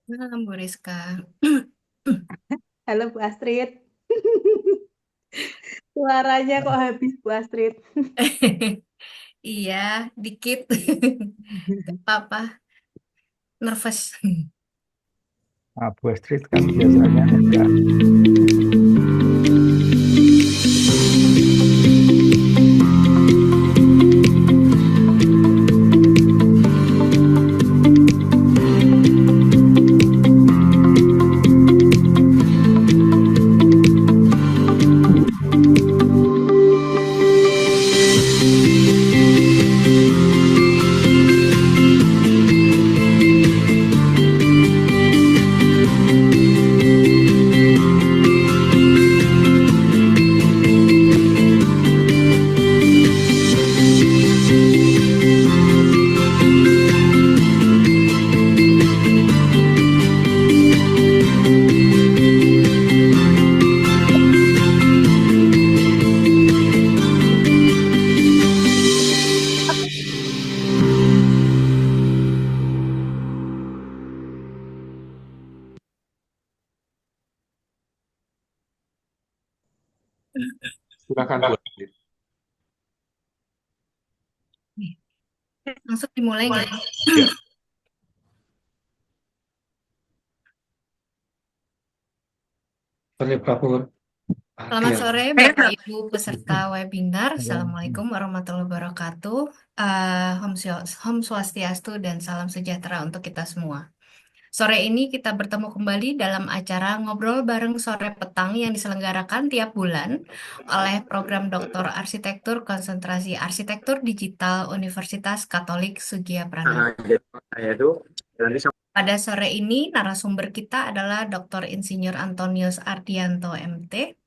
Malam, Bu Rizka. Halo Bu Astrid, suaranya kok habis Bu Astrid? Iya, dikit. Gak apa-apa, nervous. Nah, Bu Astrid kan biasanya agak Silakan Bu Astrid. Langsung dimulai nggak ya? Ya, Selamat sore, Bapak Ibu peserta webinar. yang Assalamualaikum warahmatullahi wabarakatuh. Om Swastiastu dan salam sejahtera untuk kita semua. Sore ini kita bertemu kembali dalam acara Ngobrol Bareng Sore Petang yang diselenggarakan tiap bulan oleh Program Doktor Arsitektur Konsentrasi Arsitektur Digital Universitas Katolik Sugih Pranoto. Pada sore ini narasumber kita adalah Dr. Insinyur Antonius Ardianto MT.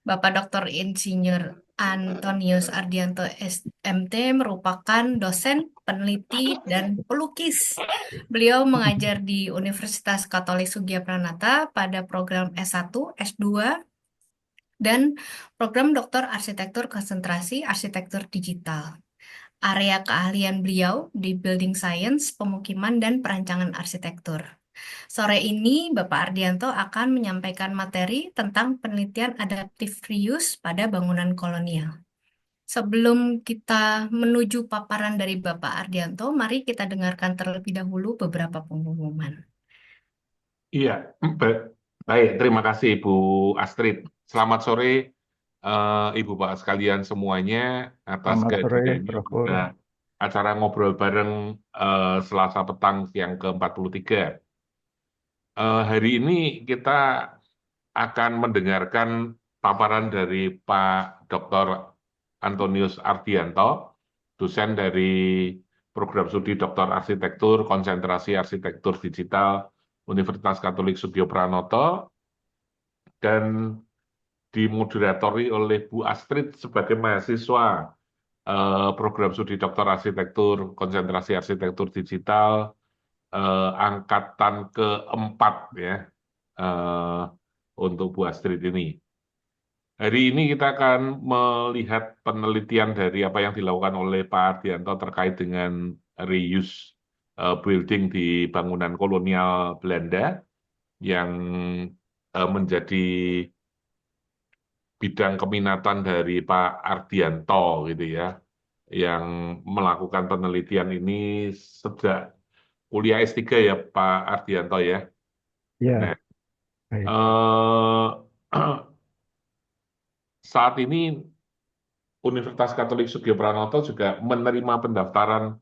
Bapak Dr. Insinyur Antonius Ardianto MT merupakan dosen, peneliti, dan pelukis. Beliau mengajar di Universitas Katolik Sugih Pranata pada program S1, S2, dan program Doktor Arsitektur Konsentrasi Arsitektur Digital. Area keahlian beliau di Building Science, Pemukiman, dan Perancangan Arsitektur. Sore ini, Bapak Ardianto akan menyampaikan materi tentang penelitian adaptive reuse pada bangunan kolonial. Sebelum kita menuju paparan dari Bapak Ardianto, mari kita dengarkan terlebih dahulu beberapa pengumuman. iya. Baik, terima kasih Bu Astrid. Selamat sore Ibu Bapak sekalian semuanya atas selamat sore, kehadirannya Prof. pada acara ngobrol bareng Selasa petang yang ke-43. Hari ini kita akan mendengarkan paparan dari Pak Dr. Antonius Ardianto, dosen dari program studi Doktor Arsitektur Konsentrasi Arsitektur Digital Universitas Katolik Sugih Pranoto, dan dimoderatori oleh Bu Astrid sebagai mahasiswa program studi Doktor Arsitektur Konsentrasi Arsitektur Digital angkatan keempat ya, eh, untuk Bu Astrid ini. Hari ini kita akan melihat penelitian dari apa yang dilakukan oleh Pak Ardianto terkait dengan reuse building di bangunan kolonial Belanda yang menjadi bidang keminatan dari Pak Ardianto gitu ya, yang melakukan penelitian ini sejak kuliah S3 ya Pak Ardianto ya. Ya, Nah, baik. saat ini Universitas Katolik Sugih Pranoto juga menerima pendaftaran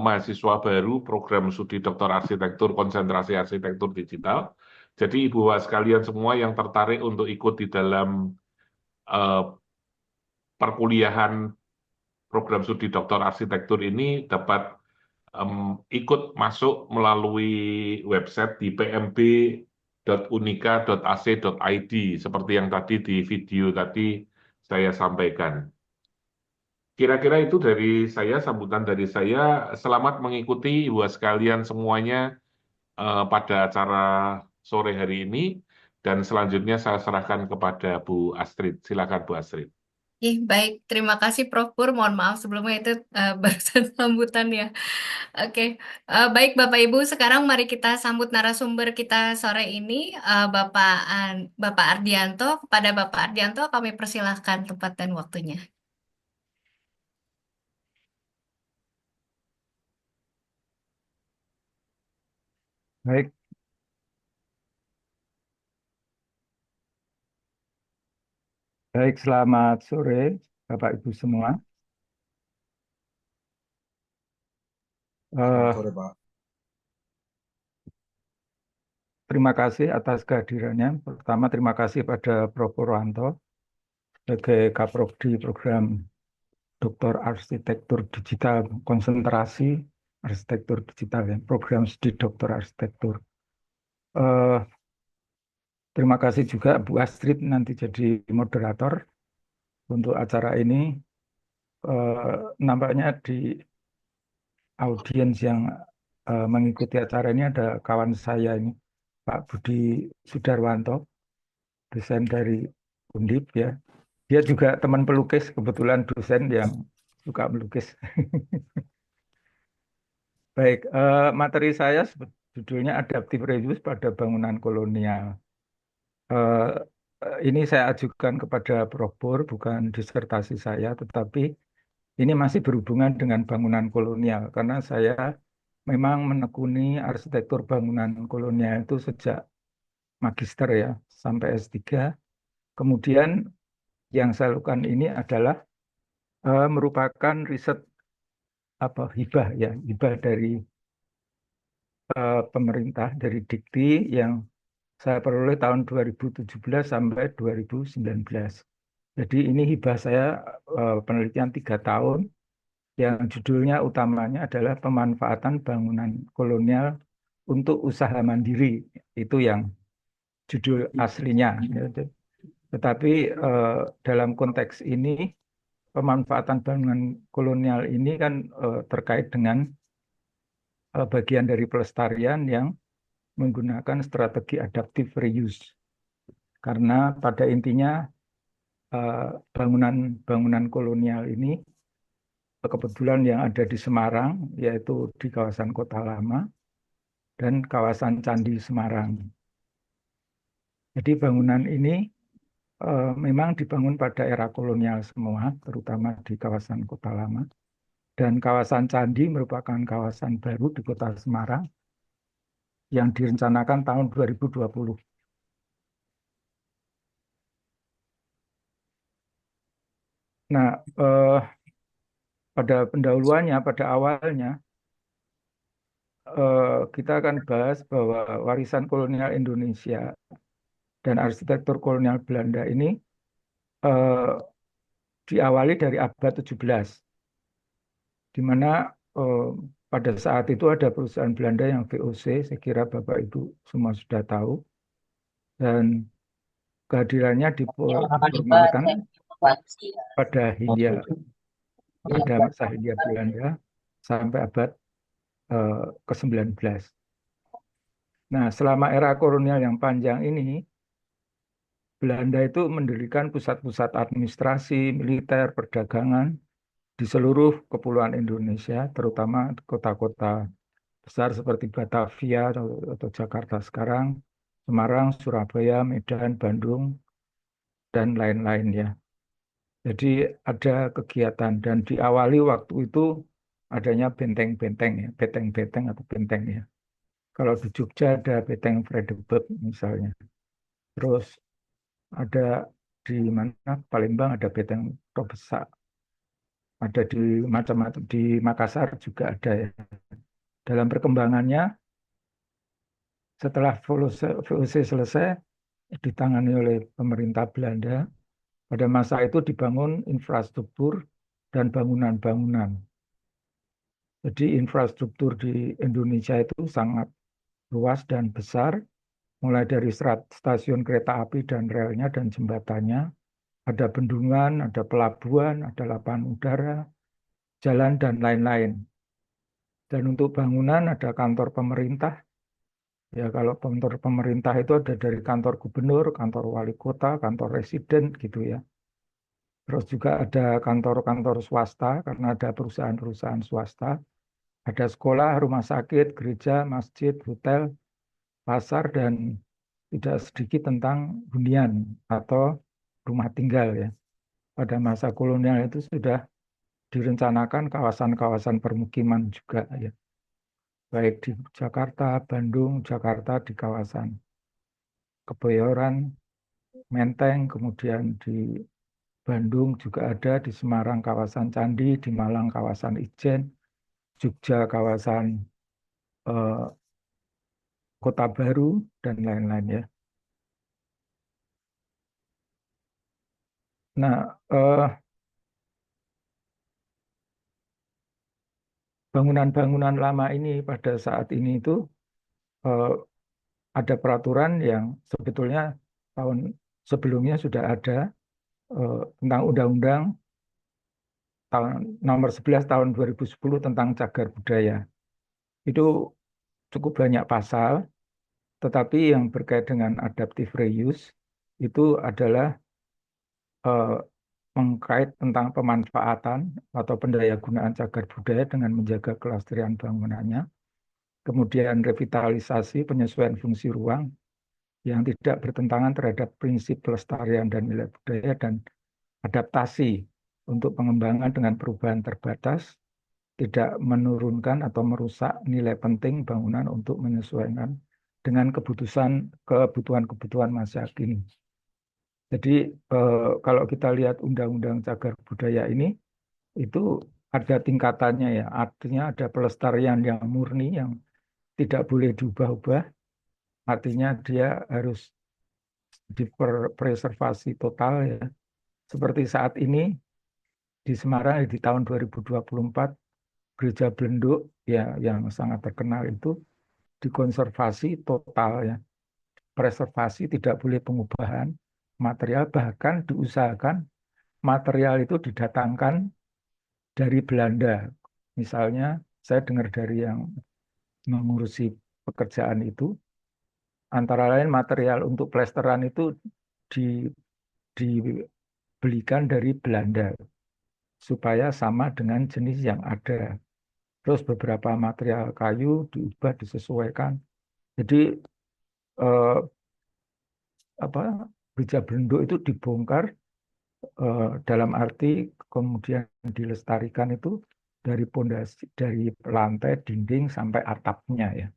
mahasiswa baru program studi Doktor Arsitektur Konsentrasi Arsitektur Digital. Jadi Ibu Bapak sekalian semua yang tertarik untuk ikut di dalam eh, perkuliahan program studi Doktor Arsitektur ini dapat ikut masuk melalui website di pmb.unika.ac.id seperti yang tadi di video tadi saya sampaikan. Kira-kira itu dari saya, sambutan dari saya. Selamat mengikuti Ibu sekalian semuanya pada acara sore hari ini. Dan selanjutnya saya serahkan kepada Bu Astrid. Silakan Bu Astrid. Baik, terima kasih Prof. Pur. Mohon maaf sebelumnya itu barusan sambutan ya. Oke, baik Bapak Ibu, sekarang mari kita sambut narasumber kita sore ini, Bapak Ardianto. Kepada Bapak Ardianto kami persilahkan tempat dan waktunya. Baik, baik, selamat sore Bapak Ibu semua. Selamat Eh, sore, Pak. Terima kasih atas kehadirannya. Pertama, terima kasih pada Prof. Purwanto sebagai Kaprodi Program Doktor Arsitektur Digital Konsentrasi Arsitektur Digital, ya, Program Studi Doktor Arsitektur. Eh, Terima kasih juga Bu Astrid nanti jadi moderator untuk acara ini. Nampaknya di audiens yang mengikuti acara ini ada kawan saya ini, Pak Budi Sudarwanto, dosen dari Undip, ya. Dia juga teman pelukis, kebetulan dosen yang suka melukis. Baik, materi saya judulnya Adaptive Reuse pada Bangunan Kolonial. Eh, ini saya ajukan kepada Prof. Pur, bukan disertasi saya, tetapi ini masih berhubungan dengan bangunan kolonial, karena saya memang menekuni arsitektur bangunan kolonial itu sejak magister, ya, sampai S3. Kemudian yang saya lakukan ini adalah merupakan riset hibah, ya, hibah dari pemerintah, dari Dikti, yang saya peroleh tahun 2017 sampai 2019. Jadi ini hibah saya, penelitian 3 tahun, yang judulnya utamanya adalah pemanfaatan bangunan kolonial untuk usaha mandiri. Itu yang judul aslinya, ya. Tetapi dalam konteks ini, pemanfaatan bangunan kolonial ini kan terkait dengan bagian dari pelestarian yang menggunakan strategi adaptive reuse. Karena pada intinya bangunan-bangunan kolonial ini kebetulan yang ada di Semarang, yaitu di kawasan Kota Lama dan kawasan Candi Semarang. Jadi bangunan ini memang dibangun pada era kolonial semua, terutama di kawasan Kota Lama. Dan kawasan Candi merupakan kawasan baru di Kota Semarang yang direncanakan tahun 2020. Nah, pada pendahuluannya, pada awalnya, kita akan bahas bahwa warisan kolonial Indonesia dan arsitektur kolonial Belanda ini eh, diawali dari abad 17, di mana eh, pada saat itu ada perusahaan Belanda yang VOC, saya kira Bapak Ibu semua sudah tahu, dan kehadirannya diformalkan pada Hindia, pada masa Hindia Belanda sampai abad ke-19. Nah, selama era kolonial yang panjang ini, Belanda itu mendirikan pusat-pusat administrasi, militer, perdagangan di seluruh kepulauan Indonesia, terutama kota-kota besar seperti Batavia atau Jakarta sekarang, Semarang, Surabaya, Medan, Bandung, dan lain-lain, ya. Jadi ada kegiatan dan diawali waktu itu adanya benteng-benteng, ya, benteng-benteng atau benteng, ya. Kalau di Jogja ada benteng Vredenburg misalnya. Terus ada di mana Palembang ada benteng Tobesak. Ada di macam-macam di Makassar juga ada, ya. Dalam perkembangannya setelah VOC selesai ditangani oleh pemerintah Belanda, pada masa itu dibangun infrastruktur dan bangunan-bangunan. Jadi infrastruktur di Indonesia itu sangat luas dan besar, mulai dari stasiun kereta api dan relnya dan jembatannya, ada bendungan, ada pelabuhan, ada lapangan udara, jalan, dan lain-lain. Dan untuk bangunan ada kantor pemerintah. Ya, kalau kantor pemerintah itu ada dari kantor gubernur, kantor wali kota, kantor residen, gitu, ya. Terus juga ada kantor-kantor swasta karena ada perusahaan-perusahaan swasta, ada sekolah, rumah sakit, gereja, masjid, hotel, pasar, dan tidak sedikit tentang hunian atau rumah tinggal ya. Pada masa kolonial itu sudah direncanakan kawasan-kawasan permukiman juga ya. Baik di Jakarta, Bandung, Jakarta di kawasan Kebayoran, Menteng, kemudian di Bandung juga ada, di Semarang kawasan Candi, di Malang kawasan Ijen, Jogja kawasan eh, Kota Baru, dan lain-lain ya. Nah, bangunan-bangunan lama ini pada saat ini itu eh, ada peraturan yang sebetulnya tahun sebelumnya sudah ada tentang Undang-Undang tahun nomor 11 tahun 2010 tentang cagar budaya. Itu cukup banyak pasal, tetapi yang berkait dengan adaptive reuse itu adalah eh, mengkait tentang pemanfaatan atau pendayagunaan cagar budaya dengan menjaga kelestarian bangunannya, kemudian revitalisasi penyesuaian fungsi ruang yang tidak bertentangan terhadap prinsip pelestarian dan nilai budaya, dan adaptasi untuk pengembangan dengan perubahan terbatas, tidak menurunkan atau merusak nilai penting bangunan untuk menyesuaikan dengan kebutuhan-kebutuhan masa kini. Jadi kalau kita lihat Undang-Undang Cagar Budaya ini, itu ada tingkatannya ya. Artinya ada pelestarian yang murni yang tidak boleh diubah-ubah. Artinya dia harus dipreservasi total ya. Seperti saat ini di Semarang di tahun 2024, Gereja Belenduk ya yang sangat terkenal itu dikonservasi total ya. Preservasi, tidak boleh pengubahan material, bahkan diusahakan material itu didatangkan dari Belanda. Misalnya, saya dengar dari yang mengurusi pekerjaan itu, antara lain material untuk plesteran itu di, dibelikan dari Belanda supaya sama dengan jenis yang ada. Terus beberapa material kayu diubah, disesuaikan. Jadi eh, apa Gereja Belenduk itu dibongkar dalam arti kemudian dilestarikan itu dari pondasi, dari lantai, dinding sampai atapnya ya.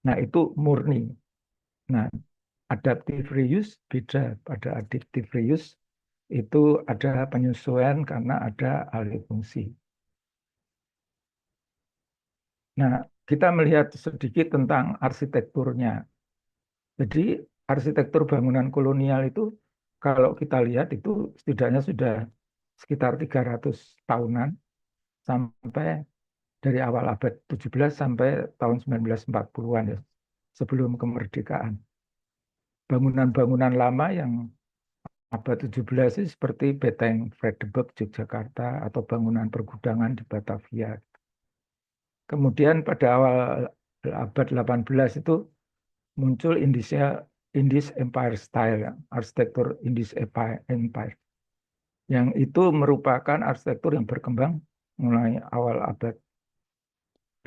Nah itu murni. Nah adaptive reuse beda. Pada adaptive reuse itu ada penyesuaian karena ada alih fungsi. Nah kita melihat sedikit tentang arsitekturnya. Jadi arsitektur bangunan kolonial itu kalau kita lihat itu setidaknya sudah sekitar 300 tahunan, sampai dari awal abad 17 sampai tahun 1940-an ya, sebelum kemerdekaan. Bangunan-bangunan lama yang abad 17 itu seperti Beteng Vredenburg Yogyakarta atau bangunan pergudangan di Batavia. Kemudian pada awal abad 18 itu muncul Indies Empire Style, ya, arsitektur Indies Empire, yang itu merupakan arsitektur yang berkembang mulai awal abad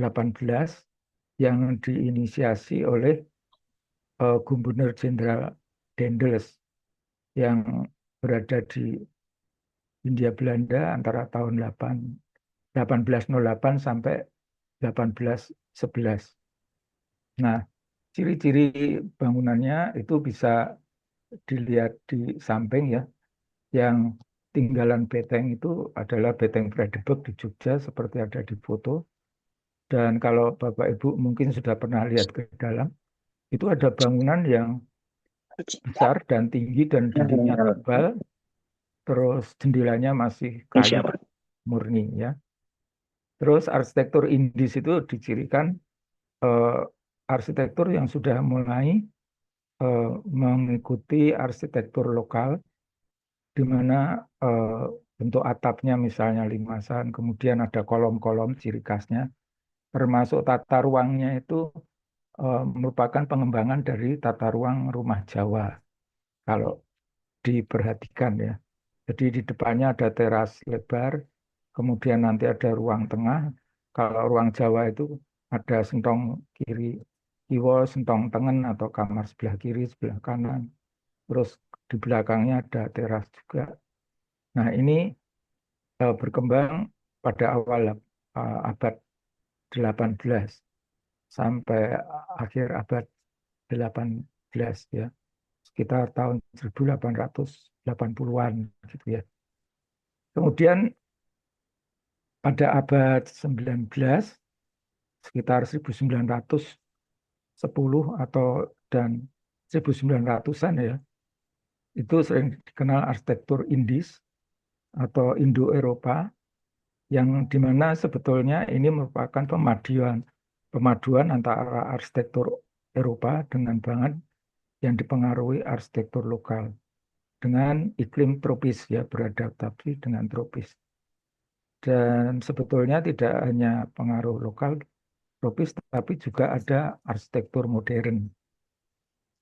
18 yang diinisiasi oleh Gubernur Jenderal Daendels yang berada di Hindia Belanda antara tahun 1808 sampai 1811. Nah, ciri-ciri bangunannya itu bisa dilihat di samping ya. Yang tinggalan beteng itu adalah beteng Vredenburg di Jogja seperti ada di foto. Dan kalau Bapak Ibu mungkin sudah pernah lihat ke dalam, itu ada bangunan yang besar dan tinggi dan dindingnya tebal, terus jendelanya masih kayu murni ya. Terus arsitektur Indis itu dicirikan eh, arsitektur yang sudah mulai eh, mengikuti arsitektur lokal, di mana eh, bentuk atapnya misalnya limasan, kemudian ada kolom-kolom ciri khasnya, termasuk tata ruangnya itu merupakan pengembangan dari tata ruang rumah Jawa kalau diperhatikan ya. Jadi di depannya ada teras lebar, kemudian nanti ada ruang tengah. Kalau ruang Jawa itu ada sentong kiri, kiwa, sentong tengen atau kamar sebelah kiri, sebelah kanan. Terus di belakangnya ada teras juga. Nah, ini berkembang pada awal abad 18 sampai akhir abad 18 ya, sekitar tahun 1880-an gitu ya. Kemudian pada abad 19, sekitar 1910 atau dan 1900-an ya, itu sering dikenal arsitektur Indis atau Indo-Eropa, yang dimana sebetulnya ini merupakan pemaduan antara arsitektur Eropa dengan banget yang dipengaruhi arsitektur lokal dengan iklim tropis ya, beradaptasi dengan tropis. Dan sebetulnya tidak hanya pengaruh lokal tropis, tapi juga ada arsitektur modern.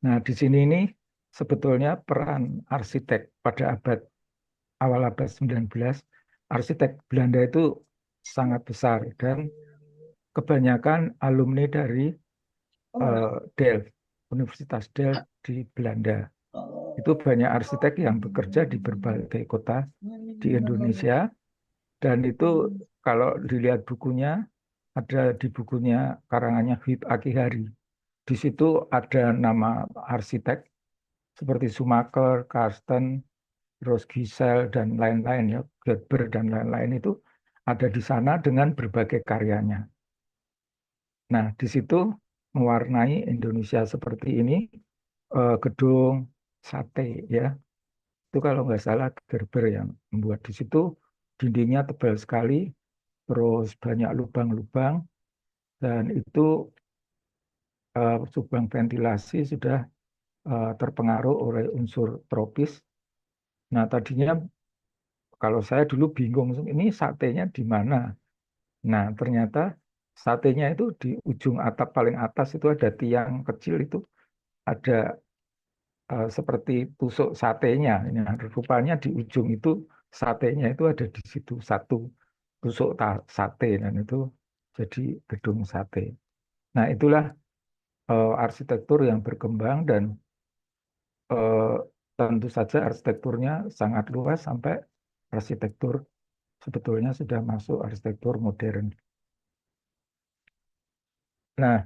Nah, di sini ini sebetulnya peran arsitek pada awal abad 19, arsitek Belanda itu sangat besar dan kebanyakan alumni dari Delft, Universitas Delft di Belanda. Itu banyak arsitek yang bekerja di berbagai kota di Indonesia, dan itu kalau dilihat bukunya, ada di bukunya karangannya Huib Akihari. Di situ ada nama arsitek seperti Schumacher, Karsten, terus Gisel, dan lain-lain ya, Gerber dan lain-lain itu ada di sana dengan berbagai karyanya. Nah, di situ mewarnai Indonesia seperti ini, gedung sate ya. Itu kalau nggak salah Gerber yang membuat. Di situ dindingnya tebal sekali, terus banyak lubang-lubang, dan itu subang ventilasi sudah terpengaruh oleh unsur tropis. Nah, tadinya kalau saya dulu bingung, ini satenya di mana? Nah, ternyata satenya itu di ujung atap paling atas itu ada tiang kecil, itu ada seperti tusuk satenya. Nah, rupanya di ujung itu satenya itu ada di situ satu tusuk sate, dan itu jadi gedung sate. Nah, itulah arsitektur yang berkembang, dan eh, tentu saja arsitekturnya sangat luas sampai arsitektur sebetulnya sudah masuk arsitektur modern. Nah,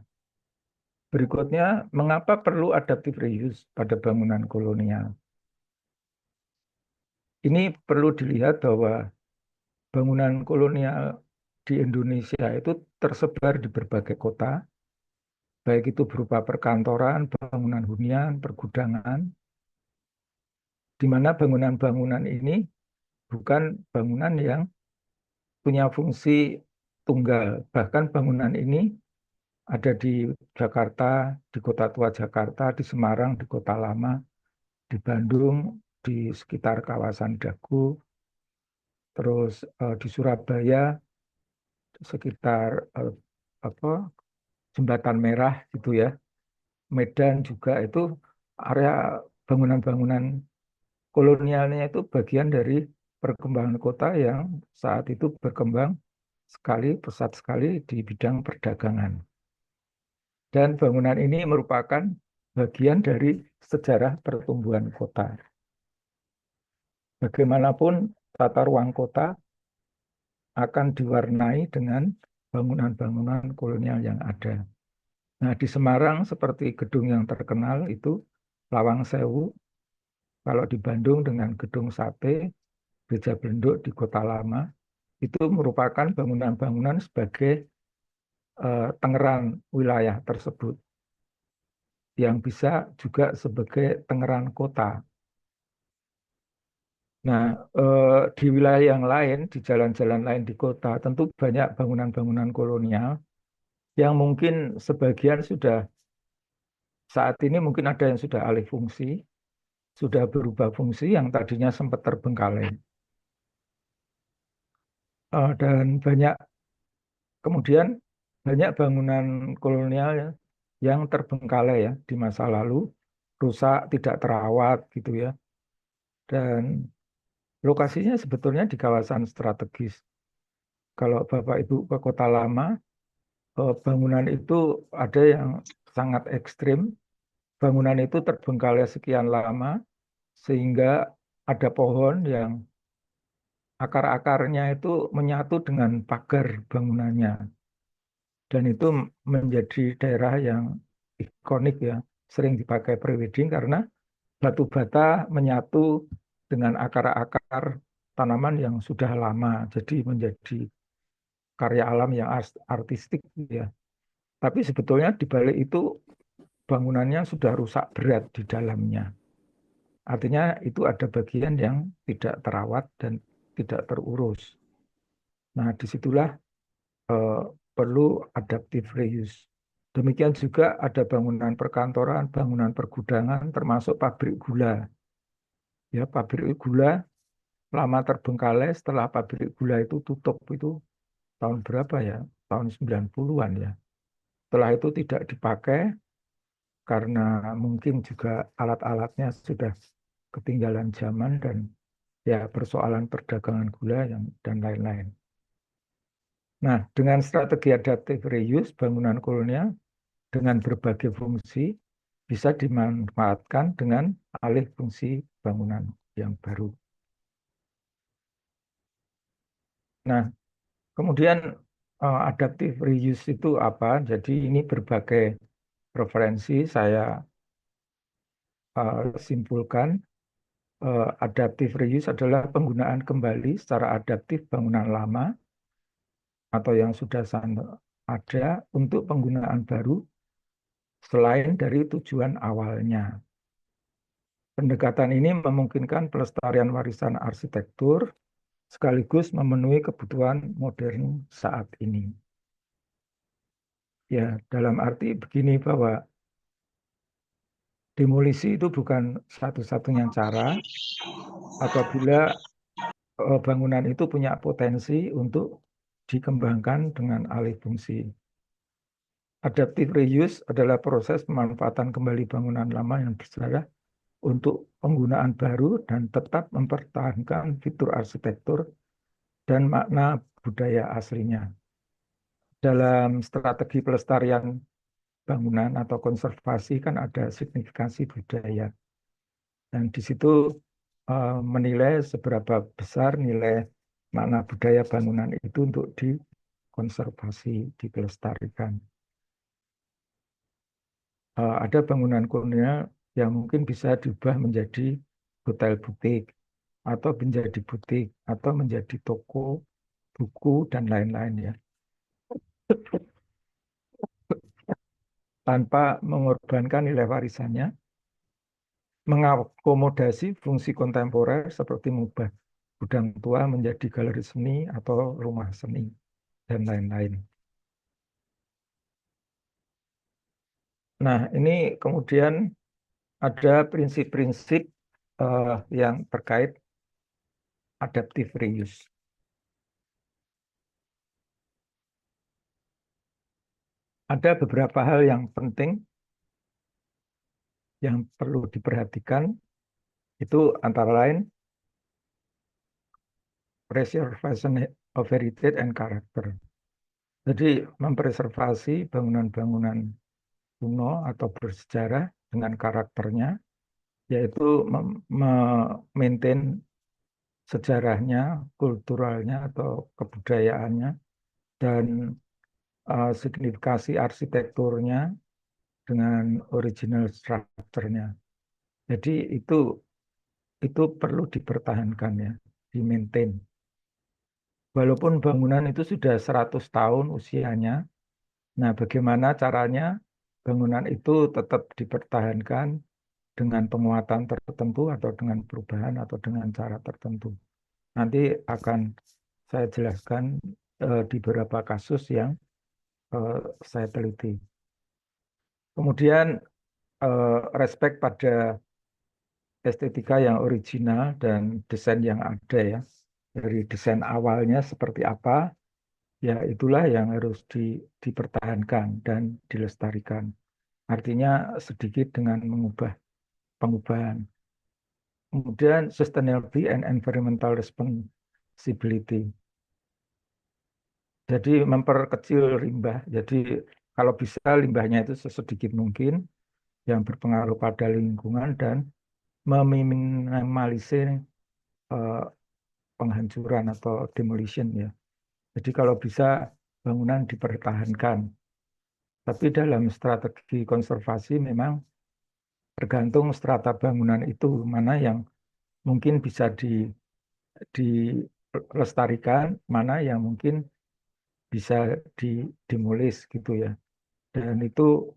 berikutnya, mengapa perlu adaptive reuse pada bangunan kolonial? Ini perlu dilihat bahwa bangunan kolonial di Indonesia itu tersebar di berbagai kota, baik itu berupa perkantoran, bangunan hunian, pergudangan, di mana bangunan-bangunan ini bukan bangunan yang punya fungsi tunggal. Bahkan bangunan ini ada di Jakarta, di Kota Tua Jakarta, di Semarang, di Kota Lama, di Bandung, di sekitar kawasan Dago, terus di Surabaya, sekitar apa Jembatan Merah gitu ya. Medan juga itu area bangunan-bangunan kolonialnya itu bagian dari perkembangan kota yang saat itu berkembang sekali, pesat sekali di bidang perdagangan. Dan bangunan ini merupakan bagian dari sejarah pertumbuhan kota. Bagaimanapun tata ruang kota akan diwarnai dengan bangunan-bangunan kolonial yang ada. Nah, di Semarang seperti gedung yang terkenal itu Lawang Sewu, kalau di Bandung dengan Gedung Sate, Gereja Belenduk di Kota Lama, itu merupakan bangunan-bangunan sebagai Tangerang wilayah tersebut, yang bisa juga sebagai Tangerang kota. Nah, di wilayah yang lain, di jalan-jalan lain di kota, tentu banyak bangunan-bangunan kolonial yang mungkin sebagian sudah, saat ini mungkin ada yang sudah alih fungsi, sudah berubah fungsi, yang tadinya sempat terbengkalai. Dan kemudian banyak bangunan kolonial ya, yang terbengkalai ya di masa lalu, rusak, tidak terawat gitu ya. Dan Lokasinya sebetulnya di kawasan strategis. Kalau Bapak Ibu ke Kota Lama, bangunan itu ada yang sangat ekstrim. Bangunan itu terbengkalai sekian lama sehingga ada pohon yang akar-akarnya itu menyatu dengan pagar bangunannya. Dan itu menjadi daerah yang ikonik ya, sering dipakai prewedding karena batu bata menyatu dengan akar-akar tanaman yang sudah lama. Jadi menjadi karya alam yang artistik ya. Tapi sebetulnya di balik itu bangunannya sudah rusak berat di dalamnya. Artinya itu ada bagian yang tidak terawat dan tidak terurus. Nah, disitulah eh, perlu adaptive reuse. Demikian juga ada bangunan perkantoran, bangunan pergudangan, termasuk pabrik gula. Ya, pabrik gula lama terbengkalai setelah pabrik gula itu tutup itu tahun berapa ya? Tahun 90-an ya. Setelah itu tidak dipakai karena mungkin juga alat-alatnya sudah ketinggalan zaman dan ya persoalan perdagangan gula yang dan lain-lain. Nah, dengan strategi adaptive reuse bangunan kolonial dengan berbagai fungsi bisa dimanfaatkan dengan alih fungsi bangunan yang baru. Nah, kemudian adaptive reuse itu apa? Jadi ini berbagai referensi saya simpulkan. Adaptive reuse adalah penggunaan kembali secara adaptif bangunan lama atau yang sudah ada untuk penggunaan baru selain dari tujuan awalnya. Pendekatan ini memungkinkan pelestarian warisan arsitektur sekaligus memenuhi kebutuhan modern saat ini. Ya, dalam arti begini bahwa demolisi itu bukan satu-satunya cara apabila bangunan itu punya potensi untuk dikembangkan dengan alih fungsi. Adaptive reuse adalah proses pemanfaatan kembali bangunan lama yang bersejarah untuk penggunaan baru dan tetap mempertahankan fitur arsitektur dan makna budaya aslinya. Dalam strategi pelestarian bangunan atau konservasi kan ada signifikansi budaya. Dan di situ menilai seberapa besar nilai makna budaya bangunan itu untuk dikonservasi, dipelestarikan. Ada bangunan kolonial yang mungkin bisa diubah menjadi hotel butik, atau menjadi butik, atau menjadi toko, buku, dan lain-lain ya. Tanpa mengorbankan nilai warisannya, mengakomodasi fungsi kontemporer seperti mengubah gudang tua menjadi galeri seni atau rumah seni, dan lain-lain. Nah, ini kemudian ada prinsip-prinsip yang terkait adaptive reuse. Ada beberapa hal yang penting yang perlu diperhatikan, itu antara lain preservation of heritage and character. Jadi mempreservasi bangunan-bangunan kuno atau bersejarah dengan karakternya, yaitu memaintain sejarahnya, kulturalnya atau kebudayaannya, dan signifikasi arsitekturnya dengan original structure-nya. Jadi itu perlu dipertahankan ya, di-maintain. Walaupun bangunan itu sudah 100 tahun usianya, nah bagaimana caranya bangunan itu tetap dipertahankan dengan penguatan tertentu atau dengan perubahan atau dengan cara tertentu. Nanti akan saya jelaskan di beberapa kasus yang saya teliti. Kemudian respect pada estetika yang original dan desain yang ada ya. Dari desain awalnya seperti apa, ya itulah yang harus dipertahankan dan dilestarikan. Artinya sedikit dengan mengubah pengubahan. Kemudian sustainability and environmental responsibility. Jadi memperkecil limbah. Jadi kalau bisa limbahnya itu sesedikit mungkin yang berpengaruh pada lingkungan dan meminimalisir eh, penghancuran atau demolition ya. Jadi kalau bisa bangunan dipertahankan. Tapi dalam strategi konservasi memang tergantung strata bangunan itu mana yang mungkin bisa dilestarikan, mana yang mungkin bisa didemolis gitu ya. Dan itu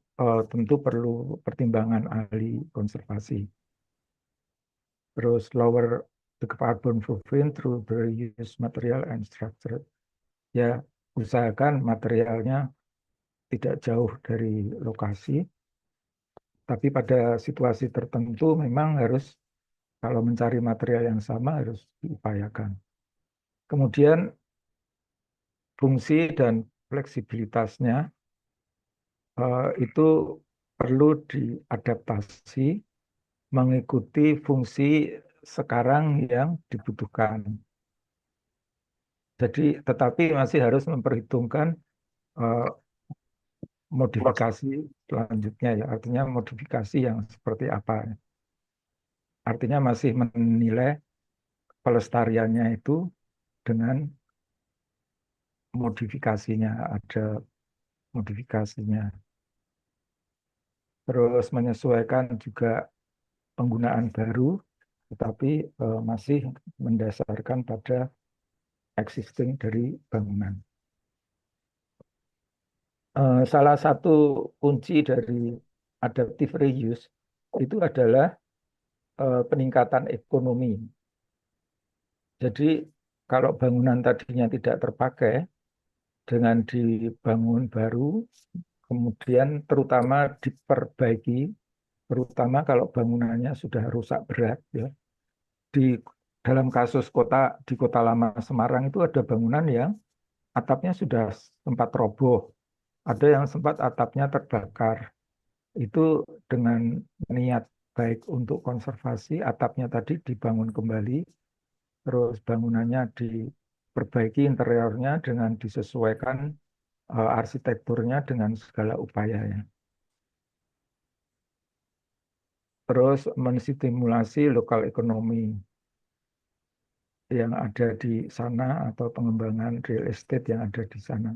tentu perlu pertimbangan ahli konservasi. Terus lower the carbon footprint through the reuse material and structure. Ya, usahakan materialnya tidak jauh dari lokasi, tapi pada situasi tertentu memang harus kalau mencari material yang sama harus diupayakan. Kemudian fungsi dan fleksibilitasnya itu perlu diadaptasi mengikuti fungsi sekarang yang dibutuhkan. Jadi, tetapi masih harus memperhitungkan eh, modifikasi selanjutnya ya, artinya modifikasi yang seperti apa. Artinya masih menilai pelestariannya itu dengan modifikasinya, ada modifikasinya. Terus menyesuaikan juga penggunaan baru, tetapi masih mendasarkan pada existing dari bangunan. Salah satu kunci dari adaptive reuse itu adalah peningkatan ekonomi. Jadi kalau bangunan tadinya tidak terpakai, dengan dibangun baru, kemudian terutama diperbaiki, terutama kalau bangunannya sudah rusak berat ya. Di dalam kasus di Kota Lama Semarang itu ada bangunan yang atapnya sudah sempat roboh, ada yang sempat atapnya terbakar. Itu dengan niat baik untuk konservasi, atapnya tadi dibangun kembali, terus bangunannya diperbaiki interiornya dengan disesuaikan arsitekturnya dengan segala upayanya. Terus menstimulasi lokal ekonomi yang ada di sana atau pengembangan real estate yang ada di sana.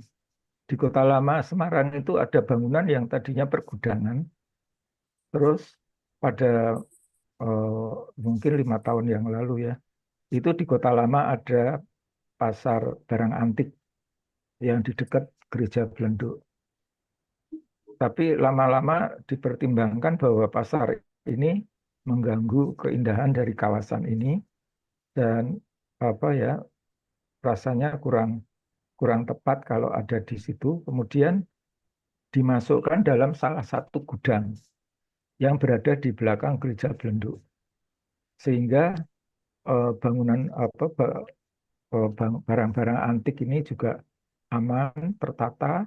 Di Kota Lama Semarang itu ada bangunan yang tadinya pergudangan, terus pada eh, mungkin 5 tahun yang lalu ya, itu di Kota Lama ada pasar barang antik yang di dekat Gereja Belenduk. Tapi lama-lama dipertimbangkan bahwa pasar ini mengganggu keindahan dari kawasan ini dan apa ya rasanya kurang tepat kalau ada di situ. Kemudian dimasukkan dalam salah satu gudang yang berada di belakang Gereja Belenduk, sehingga bangunan barang-barang antik ini juga aman, tertata,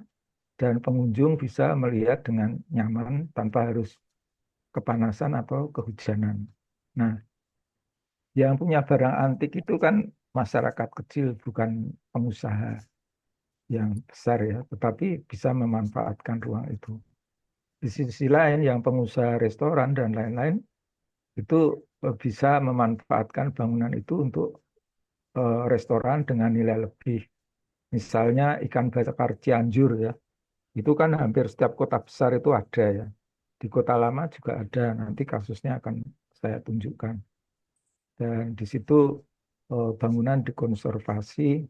dan pengunjung bisa melihat dengan nyaman tanpa harus kepanasan atau kehujanan. Nah, yang punya barang antik itu kan masyarakat kecil, bukan pengusaha yang besar ya, tetapi bisa memanfaatkan ruang itu. Di sisi lain, yang pengusaha restoran dan lain-lain itu bisa memanfaatkan bangunan itu untuk restoran dengan nilai lebih. Misalnya ikan bakar Cianjur ya, itu kan hampir setiap kota besar itu ada ya. Di Kota Lama juga ada, nanti kasusnya akan saya tunjukkan. Dan di situ bangunan dikonservasi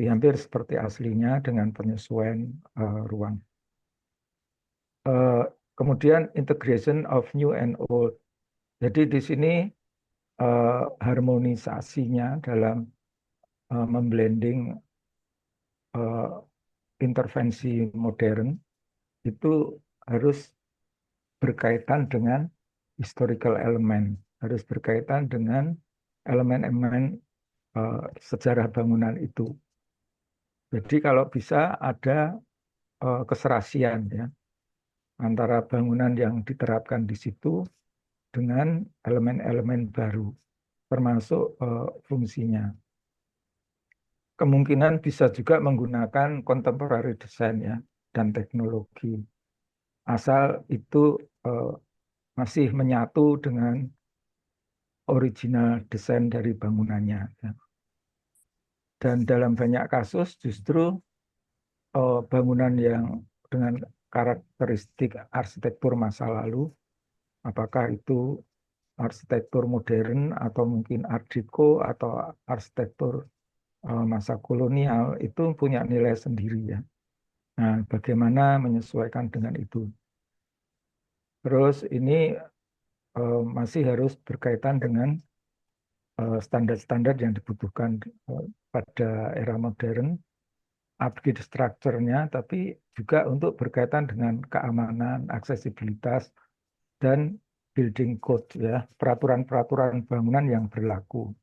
hampir seperti aslinya dengan penyesuaian ruang. Kemudian integration of new and old. Jadi di sini harmonisasinya dalam memblending intervensi modern itu harus berkaitan dengan historical element, harus berkaitan dengan elemen-elemen sejarah bangunan itu. Jadi kalau bisa ada keserasian ya antara bangunan yang diterapkan di situ dengan elemen-elemen baru, termasuk fungsinya. Kemungkinan bisa juga menggunakan contemporary design ya dan teknologi, asal itu masih menyatu dengan original desain dari bangunannya. Ya. Dan dalam banyak kasus justru bangunan yang dengan karakteristik arsitektur masa lalu, apakah itu arsitektur modern atau mungkin Art Deco atau arsitektur masa kolonial, itu punya nilai sendiri ya. Nah, bagaimana menyesuaikan dengan itu? Terus ini masih harus berkaitan dengan standar-standar yang dibutuhkan pada era modern, upgrade structure-nya, tapi juga untuk berkaitan dengan keamanan, aksesibilitas, dan building code, ya, peraturan-peraturan bangunan yang berlaku.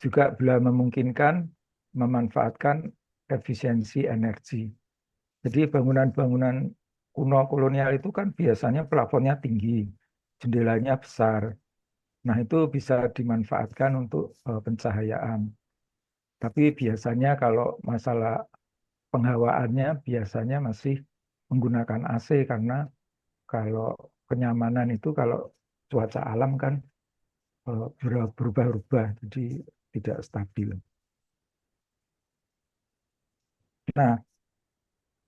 Juga bila memungkinkan memanfaatkan efisiensi energi. Jadi bangunan-bangunan kuno kolonial itu kan biasanya plafonnya tinggi, jendelanya besar. Nah, itu bisa dimanfaatkan untuk pencahayaan. Tapi biasanya kalau masalah penghawaannya biasanya masih menggunakan AC karena kalau kenyamanan itu kalau cuaca alam kan berubah-ubah, jadi tidak stabil. Nah,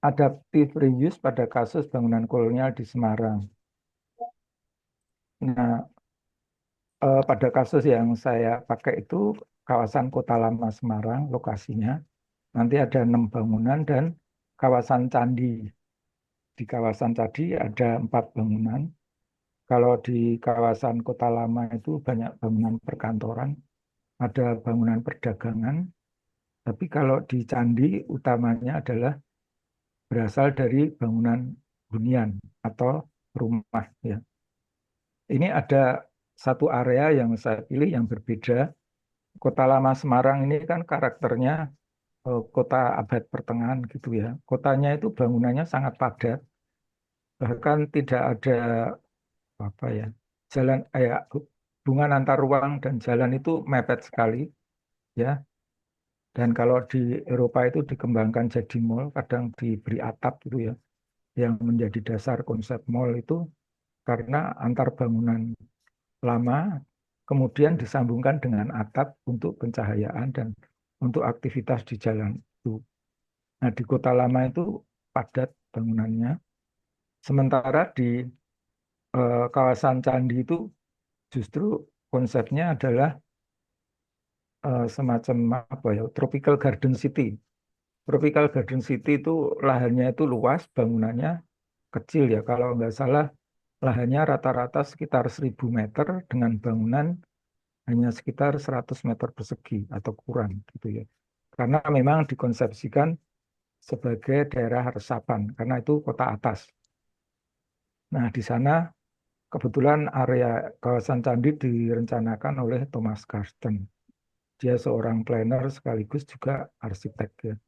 adaptive reuse pada kasus bangunan kolonial di Semarang. Nah, pada kasus yang saya pakai itu kawasan Kota Lama Semarang, lokasinya. Nanti ada 6 bangunan dan kawasan candi. Di kawasan candi ada 4 bangunan. Kalau di kawasan Kota Lama itu banyak bangunan perkantoran, ada bangunan perdagangan. Tapi kalau di candi utamanya adalah berasal dari bangunan hunian atau rumah ya. Ini ada satu area yang saya pilih yang berbeda. Kota Lama Semarang ini kan karakternya kota abad pertengahan gitu ya. Kotanya itu bangunannya sangat padat, bahkan tidak ada apa ya jalan hubungan antar ruang dan jalan itu mepet sekali ya. Dan kalau di Eropa itu dikembangkan jadi mall, kadang diberi atap gitu ya, yang menjadi dasar konsep mall itu karena antar bangunan lama kemudian disambungkan dengan atap untuk pencahayaan dan untuk aktivitas di jalan itu. Nah, di Kota Lama itu padat bangunannya. Sementara di kawasan Candi itu justru konsepnya adalah semacam apa ya, tropical garden city. Tropical garden city itu lahannya itu luas, bangunannya kecil ya. Kalau nggak salah lahannya rata-rata sekitar 1.000 meter dengan bangunan hanya sekitar 100 meter persegi atau kurang gitu ya. Karena memang dikonsepsikan sebagai daerah resapan, karena itu kota atas. Nah, di sana kebetulan area kawasan candi direncanakan oleh Thomas Karsten. Dia seorang planner sekaligus juga arsitek ya.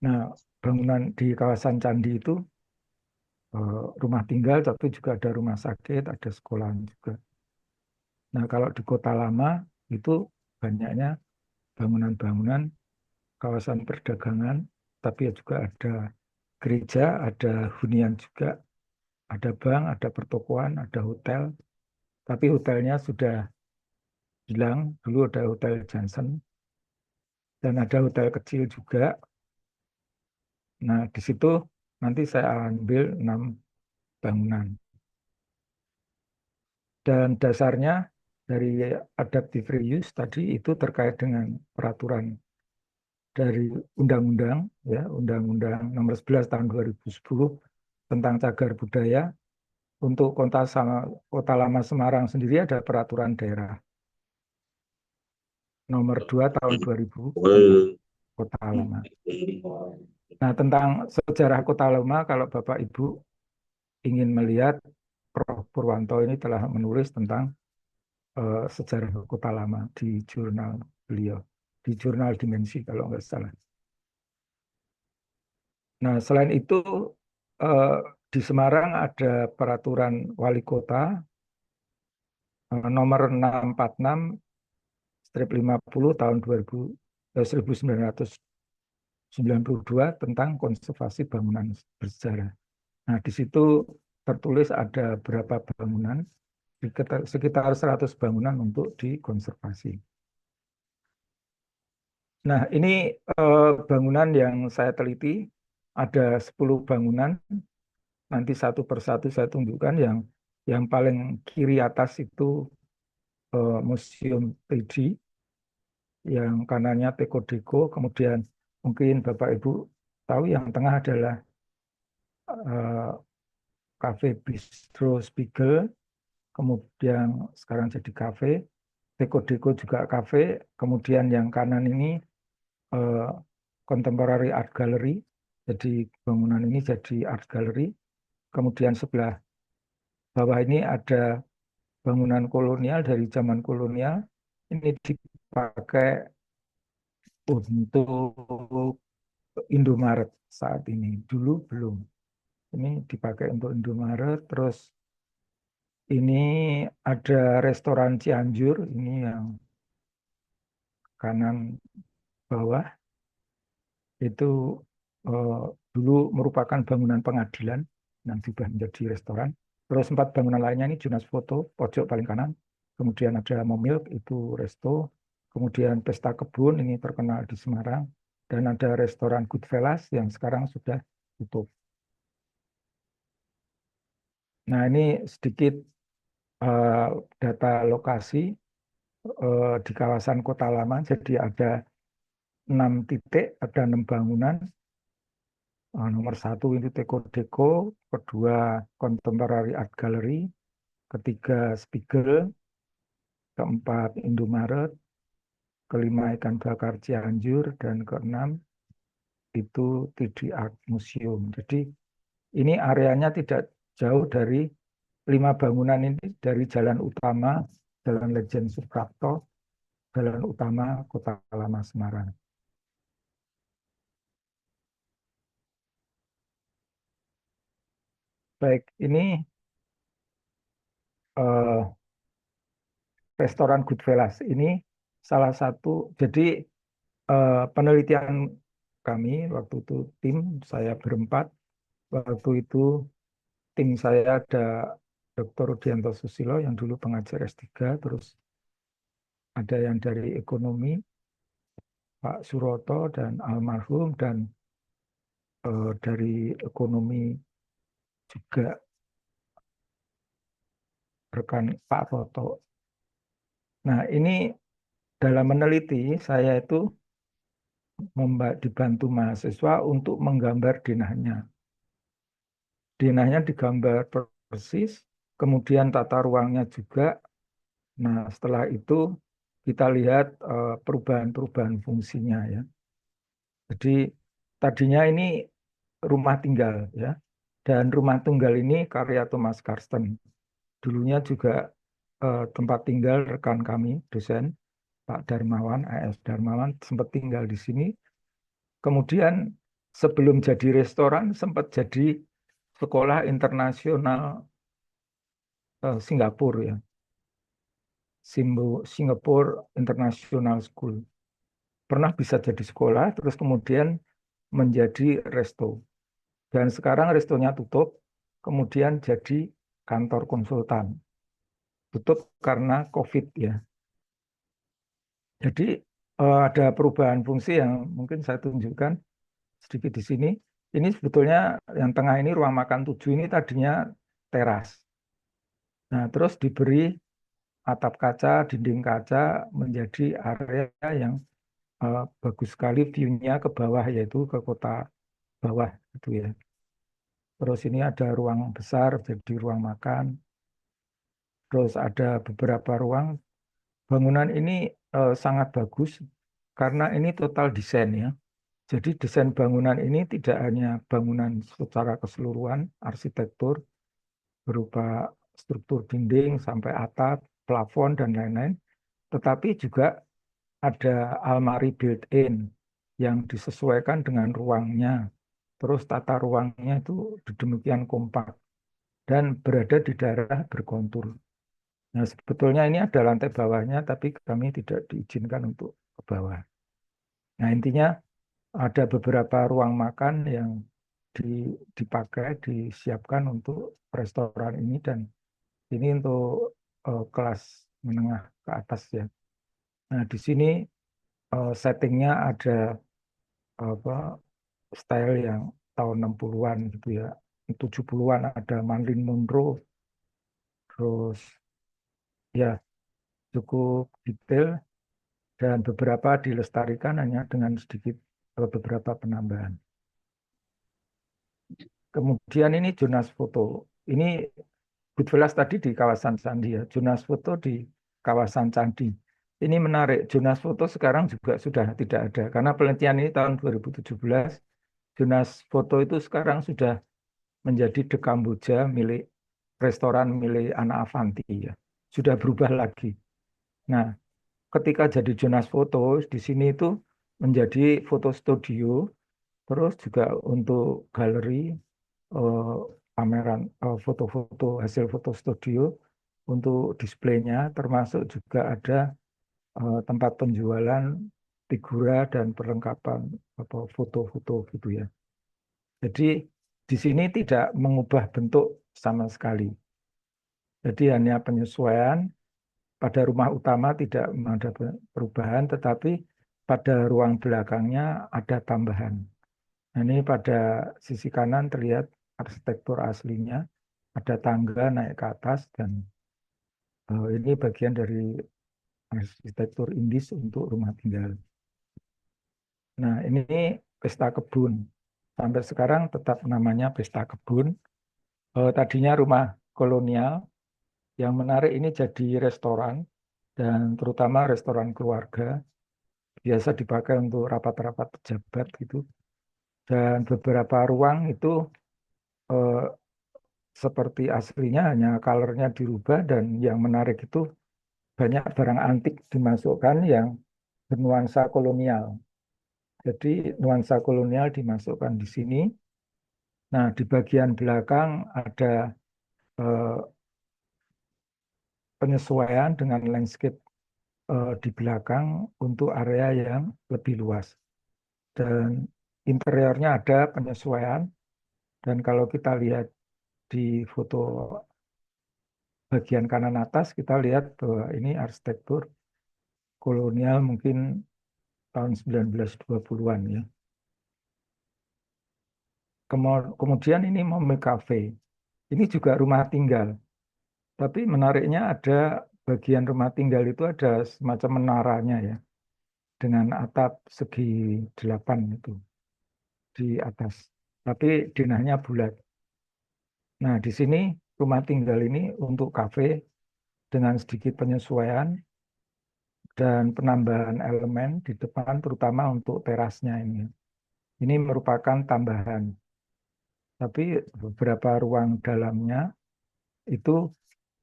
Nah, bangunan di kawasan candi itu rumah tinggal, tapi juga ada rumah sakit, ada sekolahan juga. Nah, kalau di Kota Lama itu banyaknya bangunan-bangunan kawasan perdagangan, tapi juga ada gereja, ada hunian juga, ada bank, ada pertokoan, ada hotel. Tapi hotelnya sudah hilang, dulu ada Hotel Johnson, dan ada hotel kecil juga. Nah, di situ nanti saya ambil 6 bangunan. Dan dasarnya dari adaptive reuse tadi itu terkait dengan peraturan dari undang-undang ya, Undang-Undang Nomor 11 Tahun 2010 tentang cagar budaya. Untuk Kota Lama Semarang sendiri ada peraturan daerah Nomor 2 Tahun 2000 tentang Kota Lama. Nah, tentang sejarah Kota Lama, kalau Bapak Ibu ingin melihat, Prof. Purwanto ini telah menulis tentang sejarah Kota Lama di jurnal beliau, di jurnal Dimensi kalau nggak salah. Nah, selain itu di Semarang ada peraturan wali kota nomor 646/50 tahun 1992 tentang konservasi bangunan bersejarah. Nah, di situ tertulis ada berapa bangunan, sekitar 100 bangunan untuk dikonservasi. Nah, ini bangunan yang saya teliti, ada 10 bangunan, nanti satu persatu saya tunjukkan. Yang paling kiri atas itu Museum 3D, yang kanannya Teko Deko, kemudian mungkin Bapak Ibu tahu yang tengah adalah Cafe Bistro Spiegel, kemudian sekarang jadi kafe. Teko Deko juga kafe, kemudian yang kanan ini Contemporary Art Gallery, jadi bangunan ini jadi art gallery. Kemudian sebelah bawah ini ada bangunan kolonial dari zaman kolonial, ini dipakai untuk Indomaret saat ini, dulu belum. Ini dipakai untuk Indomaret. Terus ini ada restoran Cianjur, ini yang kanan bawah, itu dulu merupakan bangunan pengadilan yang sudah menjadi restoran. Terus 4 bangunan lainnya ini Junas Foto, pojok paling kanan. Kemudian ada Momilk, itu resto. Kemudian Pesta Kebun, ini terkenal di Semarang. Dan ada restoran Goodfellas yang sekarang sudah tutup. Nah, ini sedikit data lokasi di kawasan Kota Lama. Jadi ada 6 titik, ada 6 bangunan. Nomor 1 itu Teko Deko, kedua Contemporary Art Gallery, ketiga Spiegel, keempat Indomaret, kelima Ikan Bakar Cianjur, dan keenam itu 3D Art Museum. Jadi ini areanya tidak jauh dari 5 bangunan ini, dari jalan utama, Jalan Lejen Suprapto, jalan utama Kota Lama Semarang. Baik, ini restoran Goodfellas. Ini salah satu, jadi penelitian kami waktu itu tim saya berempat. Waktu itu tim saya ada Dr. Rudianto Susilo yang dulu pengajar S3, terus ada yang dari ekonomi Pak Suroto dan almarhum, dan dari ekonomi juga rekan Pak Toto. Nah, ini dalam meneliti saya itu dibantu mahasiswa untuk menggambar denahnya. Denahnya digambar persis, kemudian tata ruangnya juga. Nah, setelah itu kita lihat perubahan-perubahan fungsinya ya. Jadi tadinya ini rumah tinggal ya. Dan rumah tunggal ini karya Thomas Karsten. Dulunya juga tempat tinggal rekan kami, dosen Pak Darmawan, AS Darmawan, sempat tinggal di sini. Kemudian sebelum jadi restoran sempat jadi sekolah internasional Singapura ya. Singapore International School. Pernah bisa jadi sekolah, terus kemudian menjadi resto. Dan sekarang restonya tutup, kemudian jadi kantor konsultan. Tutup karena COVID ya. Jadi ada perubahan fungsi yang mungkin saya tunjukkan sedikit di sini. Ini sebetulnya yang tengah ini ruang makan 7, ini tadinya teras. Nah, terus diberi atap kaca, dinding kaca, menjadi area yang bagus sekali view-nya ke bawah, yaitu ke kota bawah itu ya. Terus ini ada ruang besar jadi ruang makan. Terus ada beberapa ruang. Bangunan ini sangat bagus karena ini total desain ya. Jadi desain bangunan ini tidak hanya bangunan secara keseluruhan, arsitektur berupa struktur dinding sampai atap, plafon dan lain-lain, tetapi juga ada almari built-in yang disesuaikan dengan ruangnya. terus tata ruangnya itu demikian kompak dan berada di daerah berkontur. Nah, sebetulnya ini ada lantai bawahnya, tapi kami tidak diizinkan untuk ke bawah. Nah, intinya ada beberapa ruang makan yang dipakai, disiapkan untuk restoran ini, dan ini untuk kelas menengah ke atas ya. Nah, di sini settingnya ada apa style yang tahun 60-an gitu ya. 70-an ada Marilyn Monroe, terus ya cukup detail dan beberapa dilestarikan hanya dengan sedikit beberapa penambahan. Kemudian ini Jonas Foto. Ini Goodfellas tadi di kawasan Candi ya. Jonas Foto di kawasan Candi. Ini menarik. Jonas Foto sekarang juga sudah tidak ada. Karena penelitian ini tahun 2017. Jonas Foto itu sekarang sudah menjadi The Kamboja milik restoran milik Ana Avanti ya. Sudah berubah lagi. Nah, ketika jadi Jonas Foto di sini itu menjadi foto studio, terus juga untuk galeri, pameran foto-foto hasil foto studio untuk displaynya, termasuk juga ada tempat penjualan figura dan perlengkapan foto-foto gitu ya. Jadi di sini tidak mengubah bentuk sama sekali. Jadi hanya penyesuaian. Pada rumah utama tidak ada perubahan, tetapi pada ruang belakangnya ada tambahan. Nah, ini pada sisi kanan terlihat arsitektur aslinya, ada tangga naik ke atas, dan ini bagian dari arsitektur Indis untuk rumah tinggal. Nah, ini pesta kebun. Sampai sekarang tetap namanya pesta kebun. Tadinya rumah kolonial. Yang menarik ini jadi restoran, dan terutama restoran keluarga. Biasa dipakai untuk rapat-rapat pejabat gitu. Dan beberapa ruang itu eh, seperti aslinya, hanya colornya dirubah, dan yang menarik itu banyak barang antik dimasukkan yang bernuansa kolonial. Jadi nuansa kolonial dimasukkan di sini. Nah, di bagian belakang ada eh, penyesuaian dengan landscape di belakang untuk area yang lebih luas. Dan interiornya ada penyesuaian. Dan kalau kita lihat di foto bagian kanan atas, kita lihat bahwa ini arsitektur kolonial mungkin tahun 1920-an ya. Kemudian ini Mommy Cafe. Ini juga rumah tinggal. Tapi menariknya ada bagian rumah tinggal itu ada semacam menaranya ya. Dengan atap segi 8 itu di atas. Tapi denahnya bulat. Nah, di sini rumah tinggal ini untuk kafe dengan sedikit penyesuaian dan penambahan elemen di depan, terutama untuk terasnya ini. Ini merupakan tambahan. Tapi beberapa ruang dalamnya itu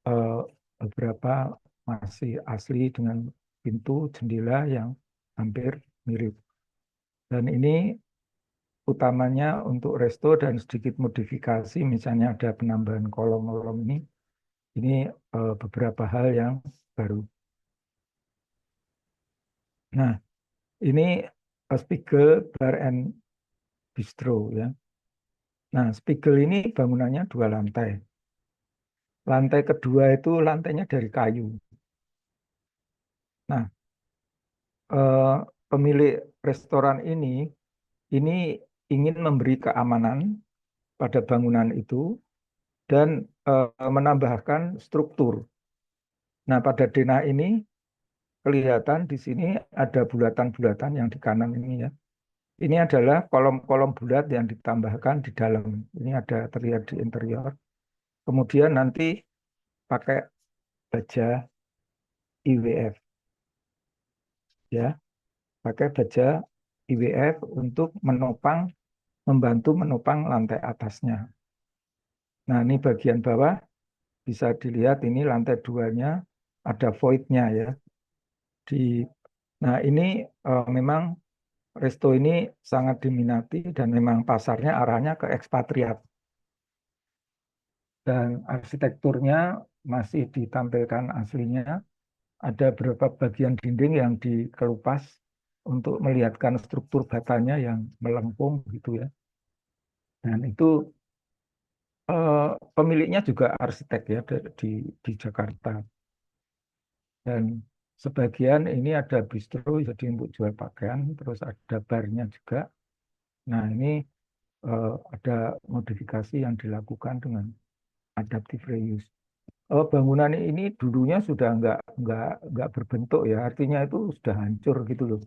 eh, beberapa masih asli dengan pintu jendela yang hampir mirip. Dan ini utamanya untuk resto dan sedikit modifikasi, misalnya ada penambahan kolom-kolom ini. Ini beberapa hal yang baru. Nah, ini Spiegel Bar and Bistro ya. Nah, Spiegel ini bangunannya 2 lantai. Lantai kedua itu lantainya dari kayu. Nah, eh, pemilik restoran ini ingin memberi keamanan pada bangunan itu dan menambahkan struktur. Nah, pada denah ini kelihatan di sini ada bulatan-bulatan yang di kanan ini ya. Ini adalah kolom-kolom bulat yang ditambahkan di dalam. Ini ada terlihat di interior. Kemudian nanti pakai baja IWF ya, pakai baja IWF untuk membantu menopang lantai atasnya. Nah, ini bagian bawah bisa dilihat, ini lantai 2-nya ada void-nya ya. Nah, ini memang resto ini sangat diminati dan memang pasarnya arahnya ke ekspatriat. Dan arsitekturnya masih ditampilkan aslinya. Ada beberapa bagian dinding yang dikelupas untuk melihatkan struktur batanya yang melengkung gitu ya. Dan itu pemiliknya juga arsitek ya di Jakarta. Dan sebagian ini ada bistro jadi untuk jual pakaian, terus ada barnya juga. Nah ini ada modifikasi yang dilakukan dengan adaptive reuse. Bangunan ini dulunya sudah nggak berbentuk ya, artinya itu sudah hancur gitu loh.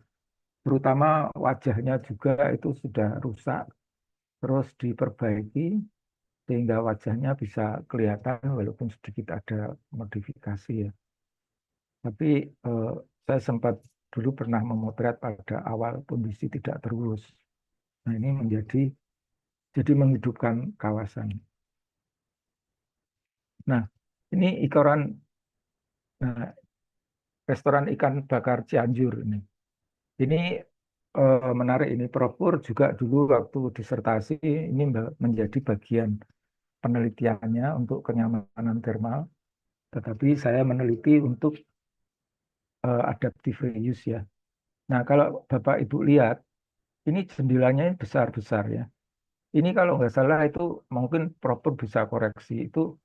Terutama wajahnya juga itu sudah rusak, terus diperbaiki sehingga wajahnya bisa kelihatan walaupun sedikit ada modifikasi ya. Tapi eh, saya sempat dulu pernah memotret pada awal kondisi tidak terurus. Nah ini jadi menghidupkan kawasan. Nah ini nah, restoran ikan bakar Cianjur ini. Ini menarik ini Prof. Pur juga dulu waktu disertasi ini menjadi bagian penelitiannya untuk kenyamanan termal. Tetapi saya meneliti untuk adaptive reuse ya. Nah kalau Bapak Ibu lihat, ini jendelanya besar-besar ya. Ini kalau nggak salah itu mungkin Prof. Pur bisa koreksi, itu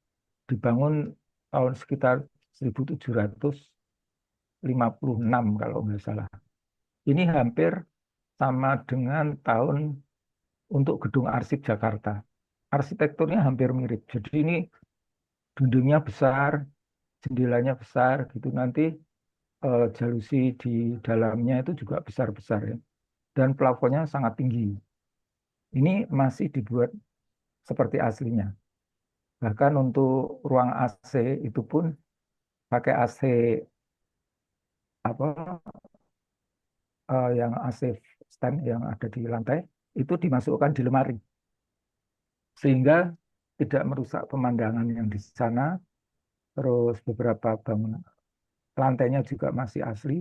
dibangun tahun sekitar 1756 kalau nggak salah. Ini hampir sama dengan tahun untuk gedung arsip Jakarta. Arsitekturnya hampir mirip. Jadi ini dindingnya besar, jendelanya besar gitu. Nanti jalusi di dalamnya itu juga besar-besar ya. Dan plafonnya sangat tinggi. Ini masih dibuat seperti aslinya. Bahkan untuk ruang AC itu pun pakai AC apa yang AC stand yang ada di lantai itu dimasukkan di lemari sehingga tidak merusak pemandangan yang di sana. Terus beberapa bangunan lantainya juga masih asli,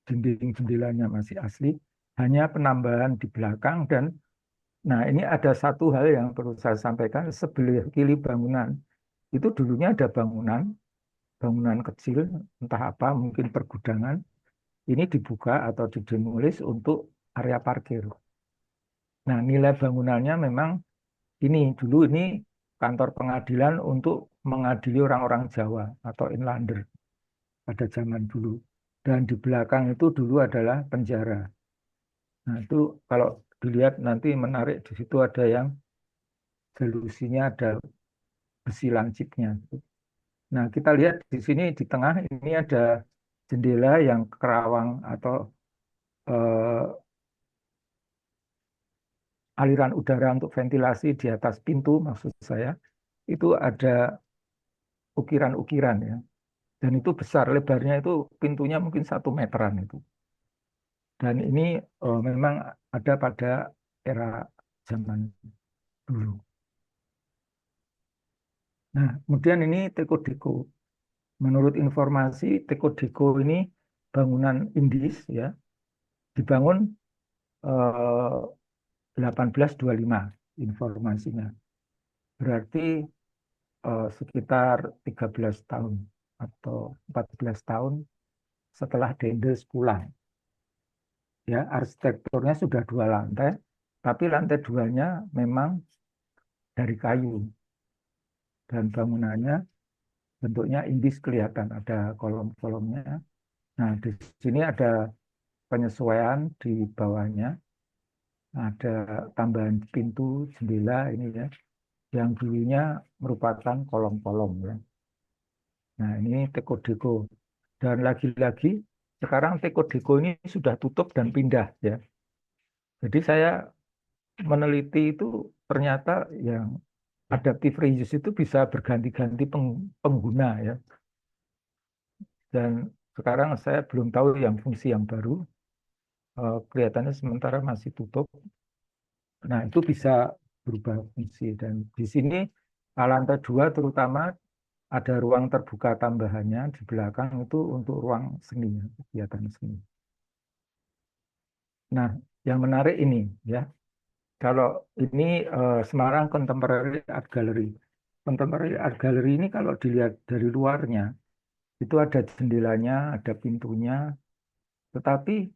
dinding jendelanya masih asli, hanya penambahan di belakang. Dan nah ini ada satu hal yang perlu saya sampaikan, sebelah kiri bangunan itu dulunya ada bangunan kecil entah apa mungkin pergudangan, ini dibuka atau didemolis untuk area parkir. Nah nilai bangunannya memang ini kantor pengadilan untuk mengadili orang-orang Jawa atau inlander pada zaman dulu. Dan di belakang itu dulu adalah penjara. Nah, itu kalau dilihat nanti menarik, di situ ada yang jelusinya ada besi lancipnya. Nah, kita lihat di sini di tengah ini ada jendela yang kerawang atau eh, aliran udara untuk ventilasi di atas pintu maksud saya. Itu ada ukiran-ukiran ya. Dan itu besar, lebarnya itu pintunya mungkin 1 meteran itu. Dan ini memang ada pada era zaman dulu. Nah, kemudian ini Teko Deko. Menurut informasi, Teko Deko ini bangunan Indis ya, dibangun 1825 informasinya. Berarti sekitar 13 tahun atau 14 tahun setelah Dendels pulang. Ya, arsitekturnya sudah 2 lantai, tapi lantai 2-nya memang dari kayu dan bangunannya bentuknya indis kelihatan ada kolom-kolomnya. Nah, di sini ada penyesuaian di bawahnya, ada tambahan pintu jendela ini ya, yang dulunya merupakan kolom-kolom ya. Nah, ini Teko Deko. Dan lagi-lagi sekarang Teko Deko ini sudah tutup dan pindah ya. Jadi saya meneliti itu ternyata yang adaptive reuse itu bisa berganti-ganti pengguna ya. Dan sekarang saya belum tahu yang fungsi yang baru. Kelihatannya sementara masih tutup. Nah, itu bisa berubah fungsi. Dan di sini lantai 2 terutama ada ruang terbuka tambahannya di belakang itu untuk ruang seni, kegiatan seni. Nah, yang menarik ini ya, kalau ini Semarang Contemporary Art Gallery. Contemporary Art Gallery ini kalau dilihat dari luarnya, itu ada jendelanya, ada pintunya, tetapi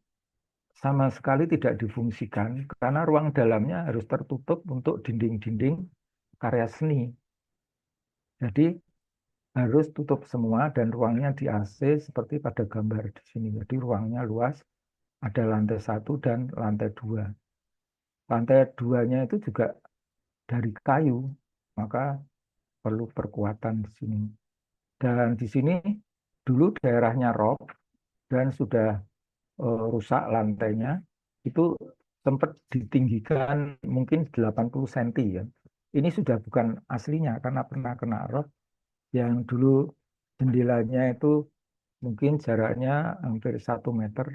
sama sekali tidak difungsikan karena ruang dalamnya harus tertutup untuk dinding-dinding karya seni. Jadi harus tutup semua dan ruangnya di AC seperti pada gambar di sini. Jadi ruangnya luas, ada lantai 1 dan lantai 2. Lantai 2-nya itu juga dari kayu, maka perlu perkuatan di sini. Dan di sini dulu daerahnya rob dan sudah rusak lantainya, itu sempat ditinggikan mungkin 80 cm ya. Ini sudah bukan aslinya karena pernah kena rob yang dulu jendelanya itu mungkin jaraknya hampir 1 meter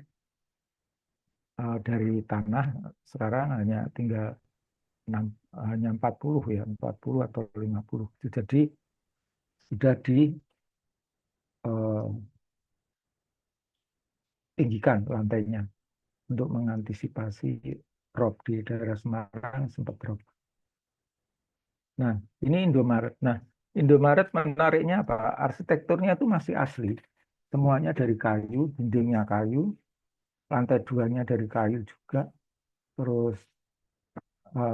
dari tanah, sekarang hanya tinggal 6, hanya 40 ya, 40 atau 50. Jadi sudah ditinggikan lantainya untuk mengantisipasi rob di daerah Semarang sempat rob. Nah, ini Indomaret. Nah, Indomaret menariknya apa? Arsitekturnya itu masih asli. Semuanya dari kayu, dindingnya kayu, lantai 2-nya dari kayu juga. Terus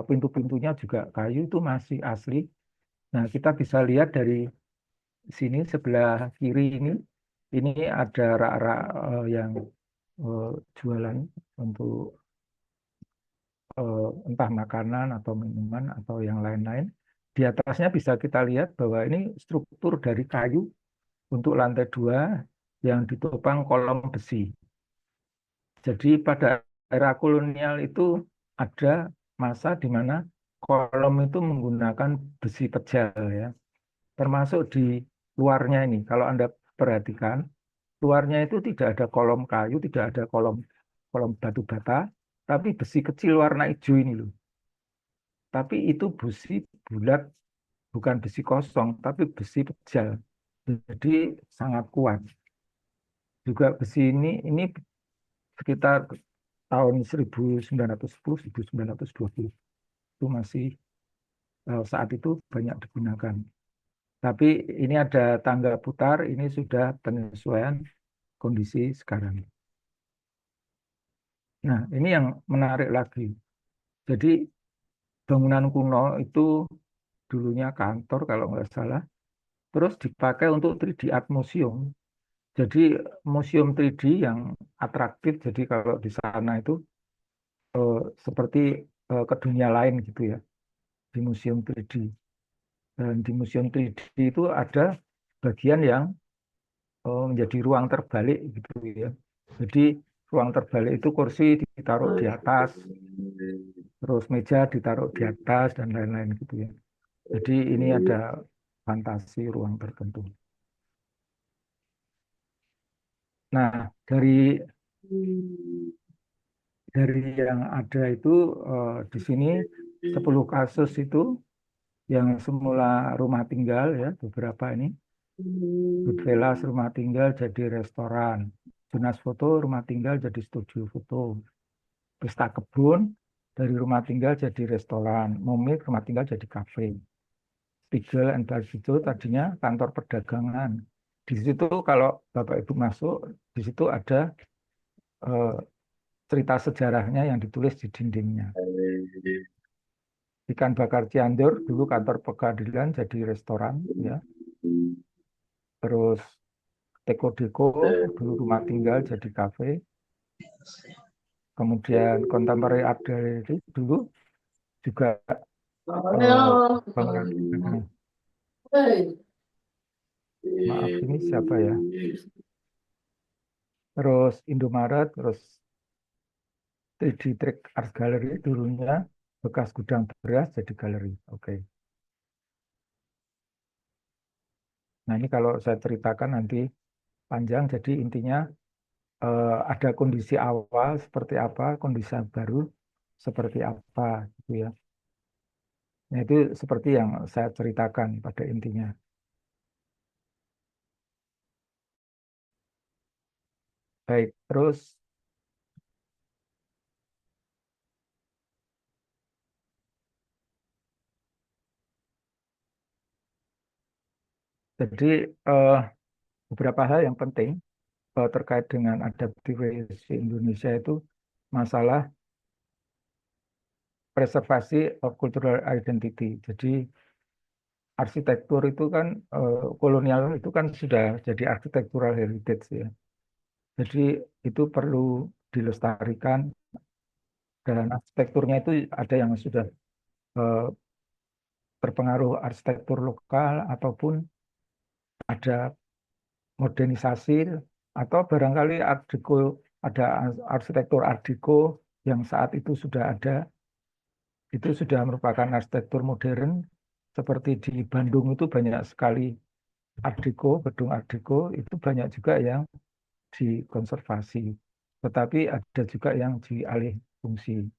pintu-pintunya juga kayu itu masih asli. Nah, kita bisa lihat dari sini sebelah kiri ini ada rak-rak yang eh, jualan untuk entah makanan atau minuman atau yang lain-lain. Di atasnya bisa kita lihat bahwa ini struktur dari kayu untuk lantai 2 yang ditopang kolom besi. Jadi pada era kolonial itu ada masa di mana kolom itu menggunakan besi pejal ya. Termasuk di luarnya ini. Kalau Anda perhatikan, luarnya itu tidak ada kolom kayu, tidak ada kolom kolom batu bata, tapi besi kecil warna hijau ini loh. Tapi itu besi bulat, bukan besi kosong, tapi besi pejal. Jadi sangat kuat. Juga besi ini sekitar tahun 1910, 1920 itu masih saat itu banyak digunakan. Tapi ini ada tangga putar, ini sudah penyesuaian kondisi sekarang. Nah, ini yang menarik lagi. Jadi bangunan kuno itu dulunya kantor kalau nggak salah, terus dipakai untuk 3D Art Museum. Jadi museum 3D yang atraktif, jadi kalau di sana itu eh, seperti ke dunia lain gitu ya, di museum 3D. Dan di museum 3D itu ada bagian yang menjadi ruang terbalik gitu ya. Jadi ruang terbalik itu kursi ditaruh di atas, terus meja ditaruh di atas dan lain-lain gitu ya. Jadi ini ada fantasi ruang tertentu. Nah, dari yang ada itu di sini 10 kasus itu yang semula rumah tinggal ya, beberapa ini Goodfellas rumah tinggal jadi restoran, Jonas Foto rumah tinggal jadi studio foto, Pesta Kebun dari rumah tinggal jadi restoran, Momit rumah tinggal jadi kafe, Spiegel and Barbijo tadinya kantor perdagangan. Di situ kalau Bapak Ibu masuk, di situ ada eh, cerita sejarahnya yang ditulis di dindingnya. Ikan bakar Cianjur dulu kantor pengadilan jadi restoran ya. Terus Teko Deko dulu rumah tinggal jadi kafe. Kemudian Contemporary Art Gallery dulu juga bangunan. Maaf ini siapa ya? Terus Indomaret, terus 3D Trick Art Gallery dulunya bekas gudang beras jadi galeri. Oke. Nah ini kalau saya ceritakan nanti panjang. Jadi intinya ada kondisi awal seperti apa, kondisi baru seperti apa, gitu ya. Nah itu seperti yang saya ceritakan pada intinya. Baik, terus Jadi beberapa hal yang penting terkait dengan adaptive reuse di Indonesia itu masalah preservasi of cultural identity. Jadi arsitektur itu kan kolonial itu kan sudah jadi architectural heritage ya. Jadi itu perlu dilestarikan dan arsitekturnya itu ada yang sudah eh, terpengaruh arsitektur lokal ataupun ada modernisasi atau barangkali Art Deco, ada arsitektur Art Deco yang saat itu sudah ada, itu sudah merupakan arsitektur modern. Seperti di Bandung itu banyak sekali Art Deco, gedung Art Deco itu banyak juga yang dikonservasi, tetapi ada juga yang dialih fungsi.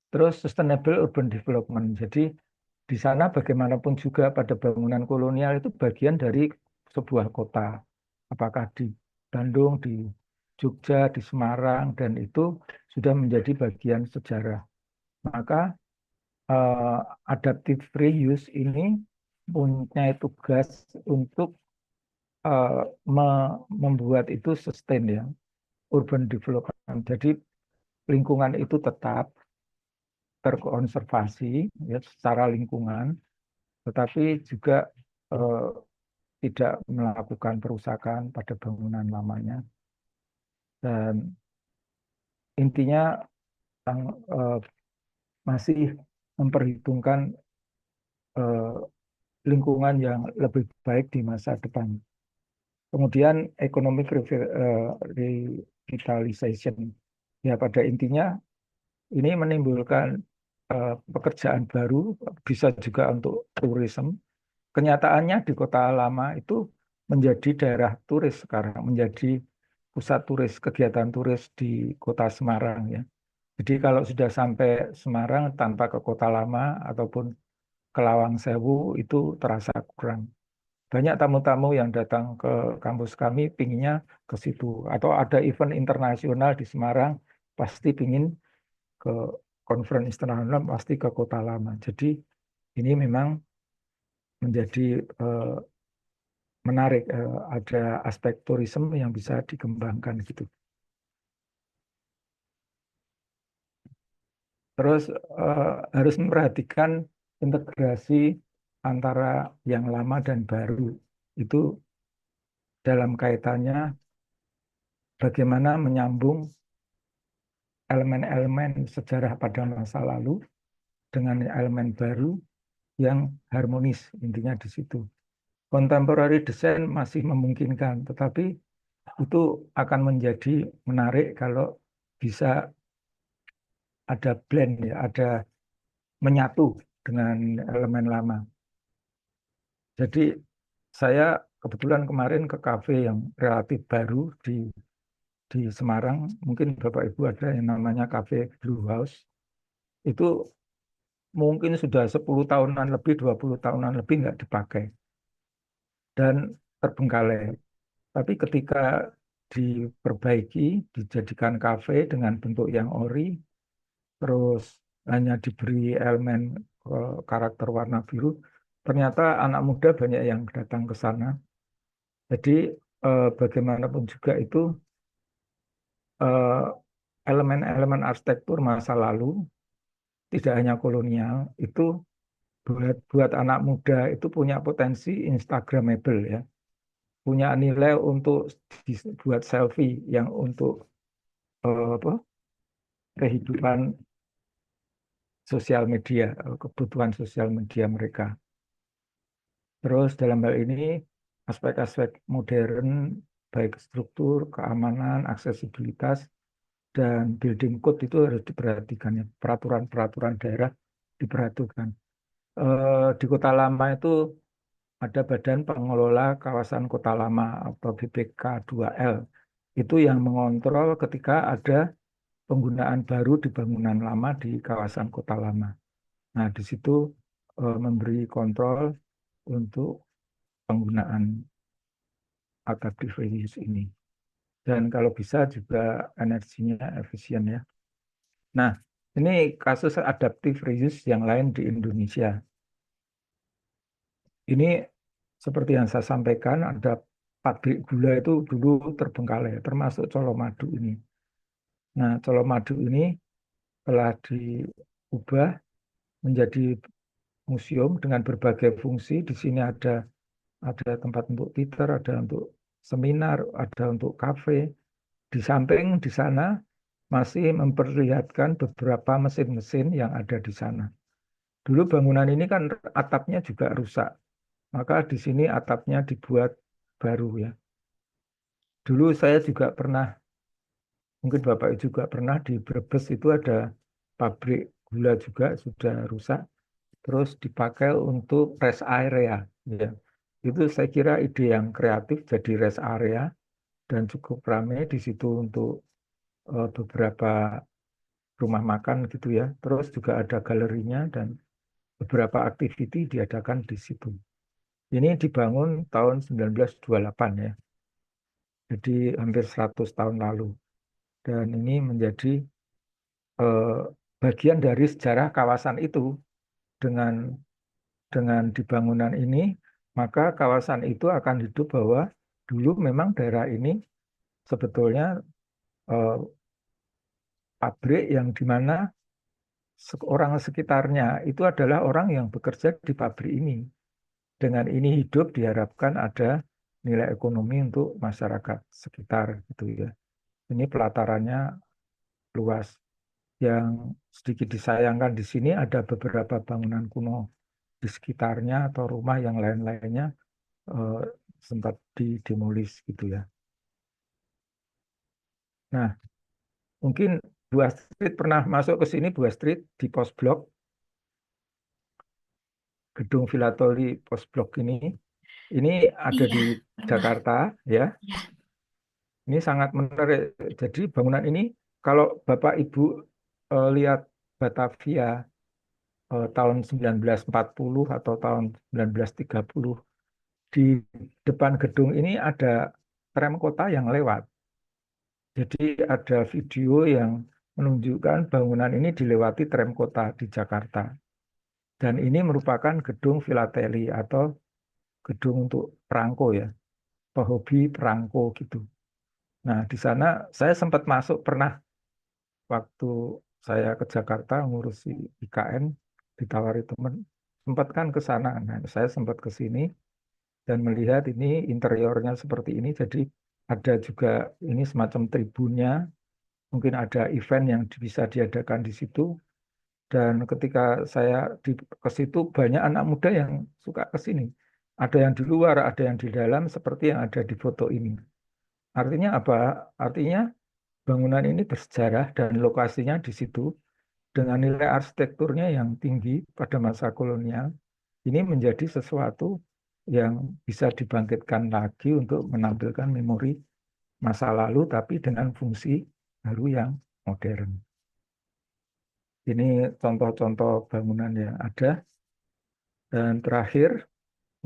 Terus sustainable urban development. Jadi di sana bagaimanapun juga pada bangunan kolonial itu bagian dari sebuah kota. Apakah di Bandung, di Jogja, di Semarang, dan itu sudah menjadi bagian sejarah. Maka eh, adaptive reuse ini punya tugas untuk eh, membuat itu sustain ya, urban development. Jadi lingkungan itu tetap terkonservasi ya secara lingkungan, tetapi juga eh, tidak melakukan perusakan pada bangunan lamanya. Dan intinya eh, masih memperhitungkan eh, lingkungan yang lebih baik di masa depan. Kemudian economic revitalization. Ya pada intinya ini menimbulkan pekerjaan baru, bisa juga untuk tourism. Kenyataannya di kota lama itu menjadi daerah turis sekarang, menjadi pusat turis, kegiatan turis di kota Semarang ya. Jadi kalau sudah sampai Semarang tanpa ke kota lama ataupun ke Lawang Sewu itu terasa kurang. Banyak tamu-tamu yang datang ke kampus kami pinginnya ke situ. Atau ada event internasional di Semarang, pasti pingin ke conference internasional, pasti ke kota lama. Jadi ini memang menjadi menarik, ada aspek tourism yang bisa dikembangkan gitu. Terus harus memperhatikan integrasi antara yang lama dan baru. Itu dalam kaitannya bagaimana menyambung elemen-elemen sejarah pada masa lalu dengan elemen baru yang harmonis, intinya di situ. Contemporary design masih memungkinkan, tetapi itu akan menjadi menarik kalau bisa ada blend ya, ada menyatu dengan elemen lama. Jadi saya kebetulan kemarin ke kafe yang relatif baru di Semarang, mungkin Bapak Ibu ada yang namanya Cafe Blue House. Itu mungkin sudah 10 tahunan lebih, 20 tahunan lebih nggak dipakai dan terbengkalai. Tapi ketika diperbaiki, dijadikan kafe dengan bentuk yang ori, terus hanya diberi elemen karakter warna biru, ternyata anak muda banyak yang datang ke sana. Jadi bagaimanapun juga itu eh, elemen-elemen arsitektur masa lalu, tidak hanya kolonial, itu buat anak muda itu punya potensi Instagramable ya, punya nilai untuk buat selfie yang untuk apa, kehidupan sosial media, kebutuhan sosial media mereka. Terus dalam hal ini aspek-aspek modern baik struktur, keamanan, aksesibilitas, dan building code itu harus diperhatikan ya. Peraturan-peraturan daerah diperhatikan. Di Kota Lama itu ada Badan Pengelola Kawasan Kota Lama atau BPK 2L. Itu yang mengontrol ketika ada penggunaan baru di bangunan lama di kawasan Kota Lama. Nah, di situ memberi kontrol untuk penggunaan adaptive reuse ini. Dan kalau bisa juga energinya efisien ya. Nah, ini kasus adaptive reuse yang lain di Indonesia. Ini seperti yang saya sampaikan, ada pabrik gula itu dulu terbengkalai, termasuk Colomadu ini. Nah, Colomadu ini telah diubah menjadi museum dengan berbagai fungsi. Di sini ada tempat untuk teater, ada untuk seminar, ada untuk kafe. Di samping di sana masih memperlihatkan beberapa mesin-mesin yang ada di sana. Dulu bangunan ini kan atapnya juga rusak, maka di sini atapnya dibuat baru ya. Dulu saya juga pernah, mungkin Bapak juga pernah di Brebes itu ada pabrik gula juga sudah rusak, terus dipakai untuk rest area ya. Itu saya kira ide yang kreatif jadi rest area dan cukup ramai di situ untuk beberapa rumah makan gitu ya. Terus juga ada galerinya dan beberapa aktiviti diadakan di situ. Ini dibangun tahun 1928 ya. Jadi hampir 100 tahun lalu. Dan ini menjadi eh, bagian dari sejarah kawasan itu dengan dibangunan ini, maka kawasan itu akan hidup bahwa dulu memang daerah ini sebetulnya eh, pabrik yang di mana orang sekitarnya itu adalah orang yang bekerja di pabrik ini. Dengan ini hidup diharapkan ada nilai ekonomi untuk masyarakat sekitar gitu ya. Ini pelatarannya luas. Yang sedikit disayangkan di sini ada beberapa bangunan kuno di sekitarnya atau rumah yang lain-lainnya eh, sempat didemolis gitu ya. Nah, mungkin Bu Astrid pernah masuk ke sini, Bu Astrid, di pos blok, gedung Filatoli pos blok ini. Ini ada Iya, di pernah. Jakarta ya. Ya, Ini sangat menarik. Jadi bangunan ini kalau Bapak Ibu lihat Batavia tahun 1940 atau tahun 1930, di depan gedung ini ada tram kota yang lewat. Jadi ada video yang menunjukkan bangunan ini dilewati tram kota di Jakarta. Dan ini merupakan gedung filateli atau gedung untuk perangko ya, pehobi perangko gitu. Nah, di sana saya sempat masuk pernah waktu saya ke Jakarta ngurusi IKN, ditawari teman, sempat kan ke sana. Nah, saya sempat ke sini dan melihat ini interiornya seperti ini. Jadi ada juga ini semacam tribunnya, mungkin ada event yang bisa diadakan di situ. Dan ketika saya ke situ banyak anak muda yang suka ke sini. Ada yang di luar, ada yang di dalam, seperti yang ada di foto ini. Artinya apa? Artinya bangunan ini bersejarah dan lokasinya di situ dengan nilai arsitekturnya yang tinggi pada masa kolonial. Ini menjadi sesuatu yang bisa dibangkitkan lagi untuk menampilkan memori masa lalu, tapi dengan fungsi baru yang modern. Ini contoh-contoh bangunan yang ada. Dan terakhir,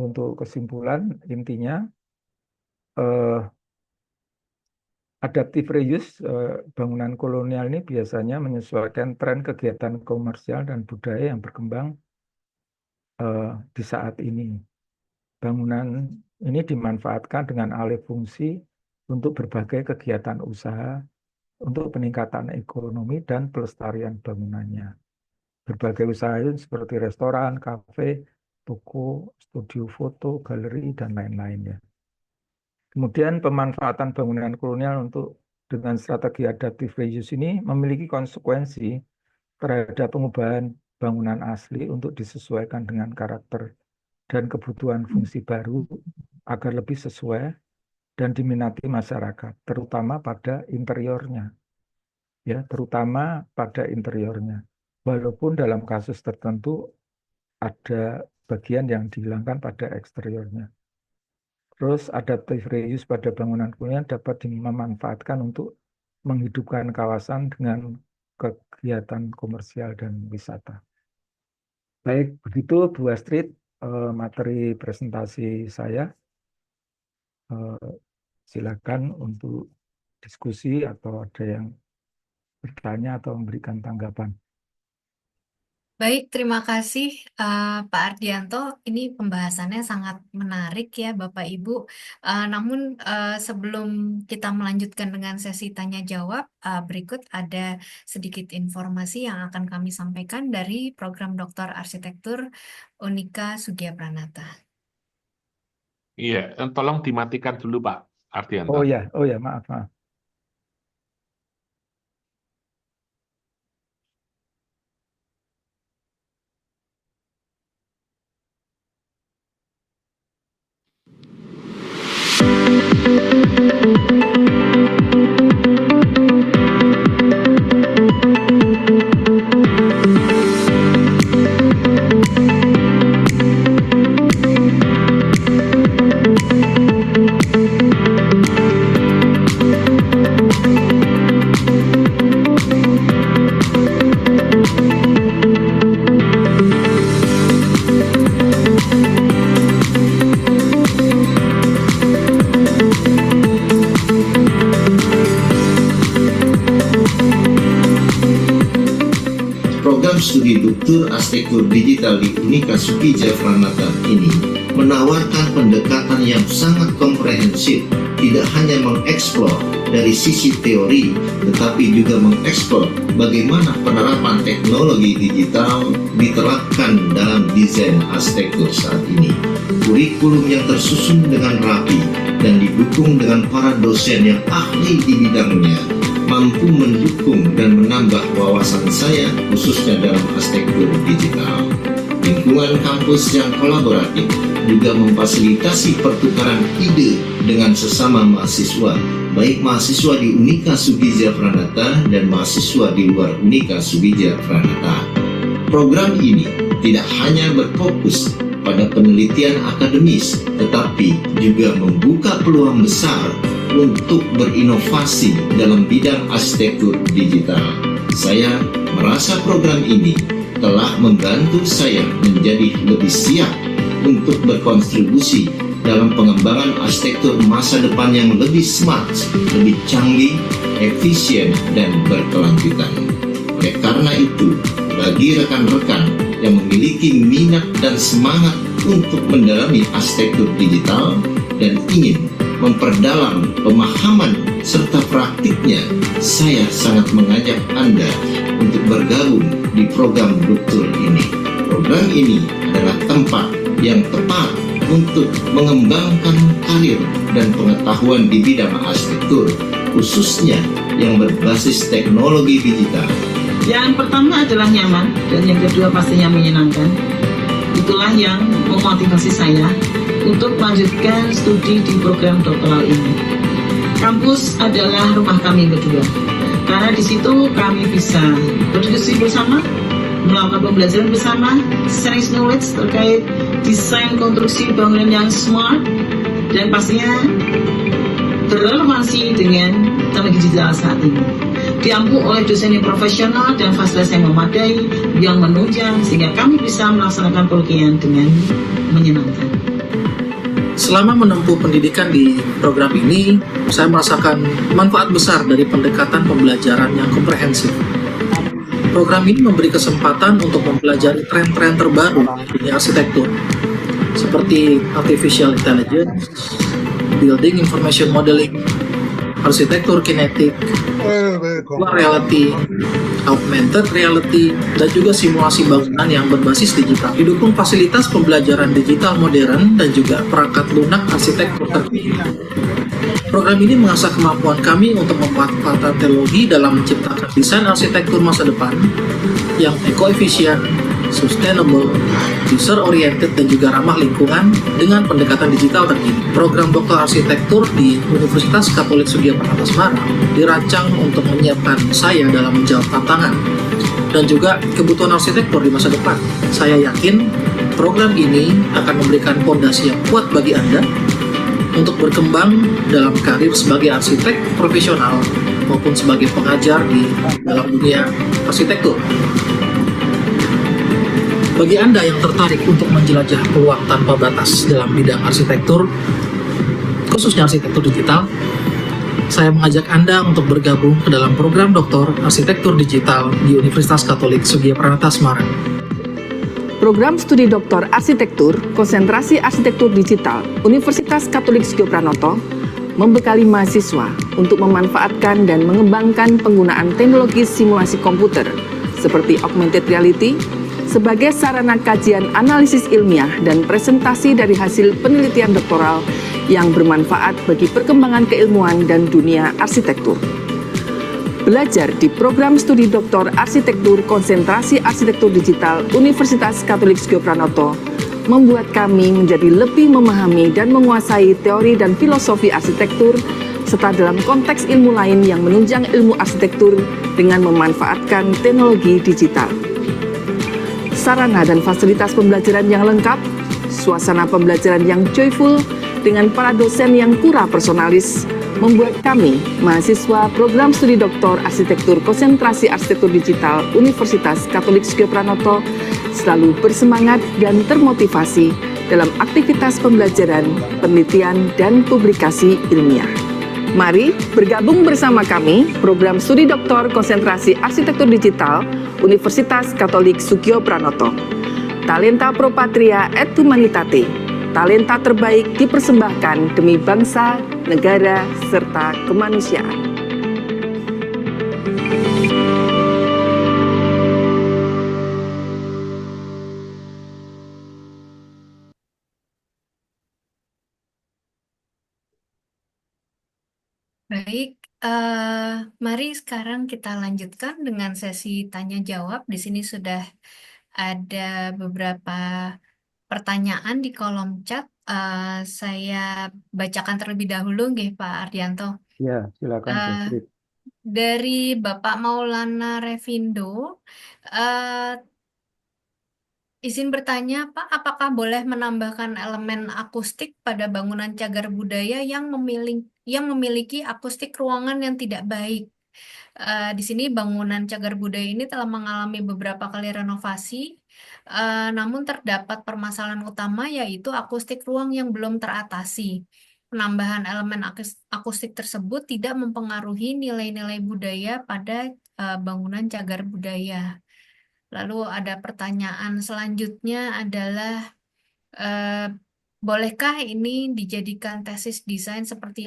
untuk kesimpulan, intinya eh, adaptive reuse bangunan kolonial ini biasanya menyesuaikan tren kegiatan komersial dan budaya yang berkembang di saat ini. Bangunan ini dimanfaatkan dengan alih fungsi untuk berbagai kegiatan usaha, untuk peningkatan ekonomi dan pelestarian bangunannya. Berbagai usaha itu seperti restoran, kafe, toko, studio foto, galeri, dan lain-lain ya. Kemudian pemanfaatan bangunan kolonial untuk dengan strategi adaptive reuse ini memiliki konsekuensi terhadap pengubahan bangunan asli untuk disesuaikan dengan karakter dan kebutuhan fungsi baru agar lebih sesuai dan diminati masyarakat, terutama pada interiornya, ya, terutama pada interiornya. Walaupun dalam kasus tertentu ada bagian yang dihilangkan pada eksteriornya. Terus adaptive reuse pada bangunan kolonial dapat dimanfaatkan untuk menghidupkan kawasan dengan kegiatan komersial dan wisata. Baik, begitu Bu Astrid, materi presentasi saya. Silakan untuk diskusi atau ada yang bertanya atau memberikan tanggapan. Baik, terima kasih Pak Ardianto. Ini pembahasannya sangat menarik ya Bapak Ibu. Namun sebelum kita melanjutkan dengan sesi tanya jawab, berikut ada sedikit informasi yang akan kami sampaikan dari program Doktor Arsitektur Unika Sugiapranata. Iya, tolong dimatikan dulu Pak Ardianto. Oh ya, maaf. Program studi Doktor Arsitektur Digital di Unika Sugiapranata ini menawarkan pendekatan yang sangat komprehensif, tidak hanya mengeksplor dari sisi teori, tetapi juga mengeksplor bagaimana penerapan teknologi digital diterapkan dalam desain arsitektur saat ini. Kurikulum yang tersusun dengan rapi dan didukung dengan para dosen yang ahli di bidangnya mampu mendukung dan menambah wawasan saya khususnya dalam arsitektur digital. Lingkungan kampus yang kolaboratif juga memfasilitasi pertukaran ide dengan sesama mahasiswa, baik mahasiswa di Unika Sugiapranata dan mahasiswa di luar Unika Sugiapranata. Program ini tidak hanya berfokus pada penelitian akademis, tetapi juga membuka peluang besar untuk berinovasi dalam bidang arsitektur digital. Saya merasa program ini telah membantu saya menjadi lebih siap untuk berkontribusi dalam pengembangan arsitektur masa depan yang lebih smart, lebih canggih, efisien, dan berkelanjutan. Oleh karena itu, bagi rekan-rekan yang memiliki minat dan semangat untuk mendalami arsitektur digital dan ingin memperdalam pemahaman serta praktiknya, saya sangat mengajak Anda untuk bergabung di program doktor ini. Program ini adalah tempat yang tepat untuk mengembangkan karir dan pengetahuan di bidang arsitektur, khususnya yang berbasis teknologi digital. Yang pertama adalah nyaman, dan yang kedua pastinya menyenangkan. Itulah yang memotivasi saya untuk melanjutkan studi di program doktoral ini. Kampus adalah rumah kami berdua, karena di situ kami bisa berdiskusi bersama, melakukan pembelajaran bersama, sharing knowledge terkait desain konstruksi bangunan yang smart, dan pastinya berrelevansi dengan teknologi digital saat ini. Diampu oleh dosen yang profesional dan fasilitas yang memadai, yang menunjang, sehingga kami bisa melaksanakan penelitian dengan menyenangkan. Selama menempuh pendidikan di program ini, saya merasakan manfaat besar dari pendekatan pembelajaran yang komprehensif. Program ini memberi kesempatan untuk mempelajari tren-tren terbaru di dunia arsitektur, seperti artificial intelligence, building information modeling, arsitektur kinetik, virtual reality, augmented reality, dan juga simulasi bangunan yang berbasis digital. Didukung fasilitas pembelajaran digital modern dan juga perangkat lunak arsitektur terkini. Program ini mengasah kemampuan kami untuk memanfaatkan teknologi dalam menciptakan desain arsitektur masa depan yang eco-efisien, sustainable, user-oriented, dan juga ramah lingkungan dengan pendekatan digital terkini. Program Doktor Arsitektur di Universitas Katolik Sugiapranata Semarang dirancang untuk menyiapkan saya dalam menjawab tantangan dan juga kebutuhan arsitektur di masa depan. Saya yakin program ini akan memberikan fondasi yang kuat bagi Anda untuk berkembang dalam karir sebagai arsitek profesional maupun sebagai pengajar di dalam dunia arsitektur. Bagi Anda yang tertarik untuk menjelajah peluang tanpa batas dalam bidang arsitektur, khususnya arsitektur digital, saya mengajak Anda untuk bergabung ke dalam program Doktor Arsitektur Digital di Universitas Katolik Sugiapranata Semarang. Program Studi Doktor Arsitektur, Konsentrasi Arsitektur Digital, Universitas Katolik Sugio Pranoto membekali mahasiswa untuk memanfaatkan dan mengembangkan penggunaan teknologi simulasi komputer seperti augmented reality sebagai sarana kajian analisis ilmiah dan presentasi dari hasil penelitian doktoral yang bermanfaat bagi perkembangan keilmuan dan dunia arsitektur. Belajar di program studi Doktor Arsitektur Konsentrasi Arsitektur Digital Universitas Katolik Sugio Pranoto membuat kami menjadi lebih memahami dan menguasai teori dan filosofi arsitektur serta dalam konteks ilmu lain yang menunjang ilmu arsitektur dengan memanfaatkan teknologi digital. Sarana dan fasilitas pembelajaran yang lengkap, suasana pembelajaran yang joyful dengan para dosen yang kura personalis membuat kami, mahasiswa program studi Doktor Arsitektur Konsentrasi Arsitektur Digital Universitas Katolik Sugio Pranoto selalu bersemangat dan termotivasi dalam aktivitas pembelajaran, penelitian, dan publikasi ilmiah. Mari bergabung bersama kami, program studi Doktor Konsentrasi Arsitektur Digital Universitas Katolik Sugio Pranoto. Talenta Pro Patria et Humanitate. Talenta terbaik dipersembahkan demi bangsa, negara, serta kemanusiaan. Baik, mari sekarang kita lanjutkan dengan sesi tanya jawab. Di sini sudah ada beberapa pertanyaan di kolom chat. Saya bacakan terlebih dahulu, nggih, Pak Ardianto. Ya, silakan Bu Eh, Astrid. dari Bapak Maulana Revindo, eh, izin bertanya, Pak, apakah boleh menambahkan elemen akustik pada bangunan cagar budaya yang memiliki akustik ruangan yang tidak baik? Di sini bangunan cagar budaya ini telah mengalami beberapa kali renovasi, namun terdapat permasalahan utama yaitu akustik ruang yang belum teratasi. Penambahan elemen akustik tersebut tidak mempengaruhi nilai-nilai budaya pada bangunan cagar budaya. Lalu ada pertanyaan selanjutnya adalah, eh, bolehkah ini dijadikan tesis desain seperti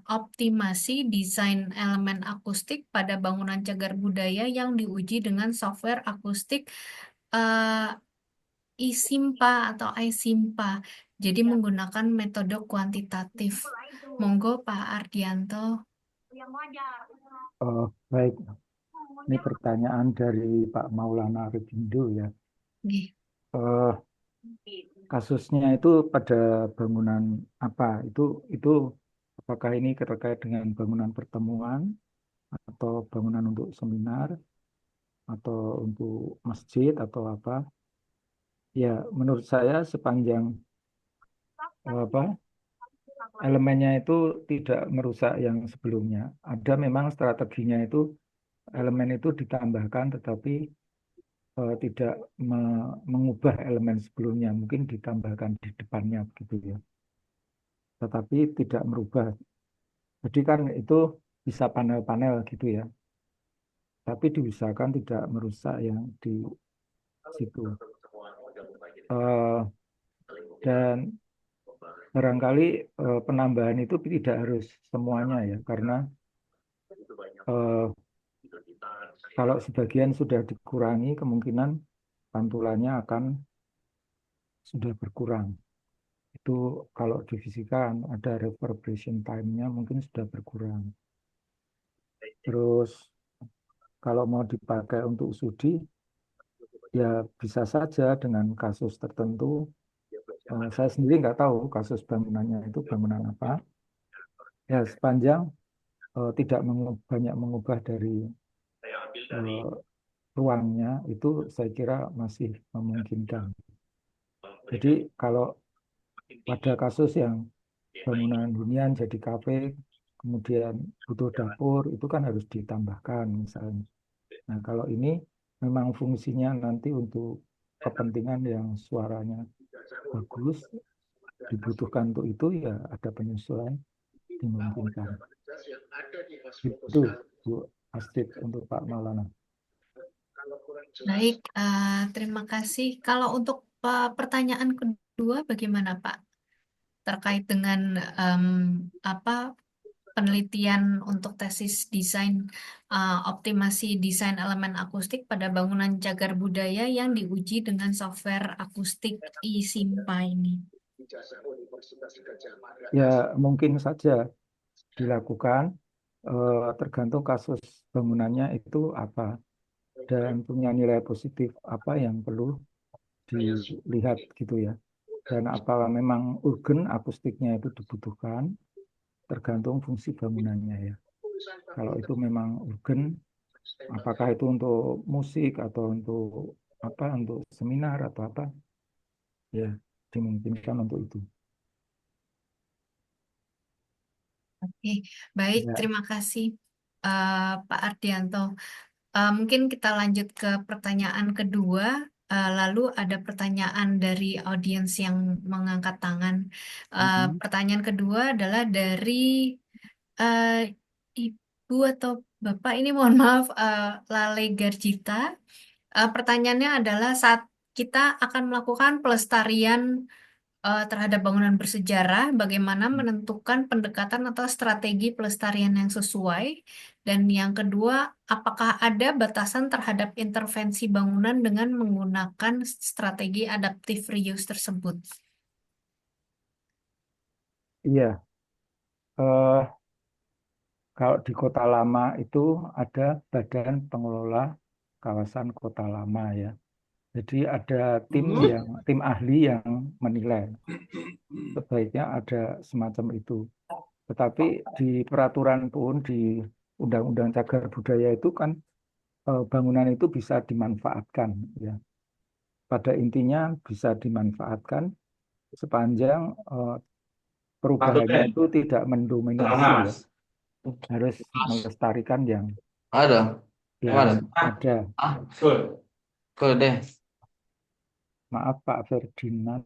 optimasi desain elemen akustik pada bangunan cagar budaya yang diuji dengan software akustik eh, ISIMPA atau iSIMPA, jadi menggunakan metode kuantitatif. Monggo Pak Ardianto. Baik, ini pertanyaan dari Pak Maulana Revindo ya. Nggih. Eh, Kasusnya itu pada bangunan apa? Itu apakah ini terkait dengan bangunan pertemuan atau bangunan untuk seminar atau untuk masjid atau apa? Ya, menurut saya sepanjang apa elemennya itu tidak merusak yang sebelumnya. Ada memang strateginya itu elemen itu ditambahkan tetapi tidak mengubah elemen sebelumnya, mungkin ditambahkan di depannya begitu ya. Tetapi tidak merubah. Jadi kan itu bisa panel-panel gitu ya. Tapi diusahakan tidak merusak yang di situ. Dan barangkali penambahan itu tidak harus semuanya ya, karena kalau sebagian sudah dikurangi, kemungkinan pantulannya akan sudah berkurang. Itu kalau divisikan ada reverberation time-nya mungkin sudah berkurang. Terus kalau mau dipakai untuk studi, ya bisa saja dengan kasus tertentu. Saya sendiri nggak tahu kasus bangunannya itu bangunan apa. Ya sepanjang tidak banyak mengubah dari ruangnya, itu saya kira masih memungkinkan. Jadi kalau pada kasus yang bangunan hunian jadi kafe, kemudian butuh dapur, itu kan harus ditambahkan misalnya. Nah kalau ini memang fungsinya nanti untuk kepentingan yang suaranya bagus, dibutuhkan untuk itu, ya ada penyesuaian dimungkinkan. Itu Bu Astrid untuk Pak Maulana. Baik, terima kasih. Kalau untuk pertanyaan kedua, bagaimana Pak? Terkait dengan apa penelitian untuk tesis desain optimasi desain elemen akustik pada bangunan cagar budaya yang diuji dengan software akustik eSimpa ini. Ya, mungkin saja dilakukan, tergantung kasus bangunannya itu apa dan punya nilai positif apa yang perlu dilihat gitu ya. Dan apakah memang urgen akustiknya itu dibutuhkan, tergantung fungsi bangunannya ya. Kalau itu memang urgen, apakah itu untuk musik atau untuk apa, untuk seminar atau apa, ya dimungkinkan untuk itu. Oke, baik, Ya. terima kasih Pak Ardianto. Mungkin kita lanjut ke pertanyaan kedua. Lalu ada pertanyaan dari audiens yang mengangkat tangan. Mhm. Pertanyaan kedua adalah dari eh, Ibu atau Bapak ini, mohon maaf, Lale Garjita. Pertanyaannya adalah saat kita akan melakukan pelestarian terhadap bangunan bersejarah, bagaimana menentukan pendekatan atau strategi pelestarian yang sesuai? Dan yang kedua, apakah ada batasan terhadap intervensi bangunan dengan menggunakan strategi adaptive reuse tersebut? Iya, eh, kalau di Kota Lama itu ada Badan Pengelola Kawasan Kota Lama ya. Jadi ada tim ahli yang menilai. Sebaiknya ada semacam itu. Tetapi di peraturan pun di Undang-Undang Cagar Budaya itu kan bangunan itu bisa dimanfaatkan ya. Pada intinya bisa dimanfaatkan sepanjang perubahannya itu tidak mendominasi ya. Harus melestarikan yang Ada. ya Ada. ada. Ke deh. Maaf Pak Ferdinand.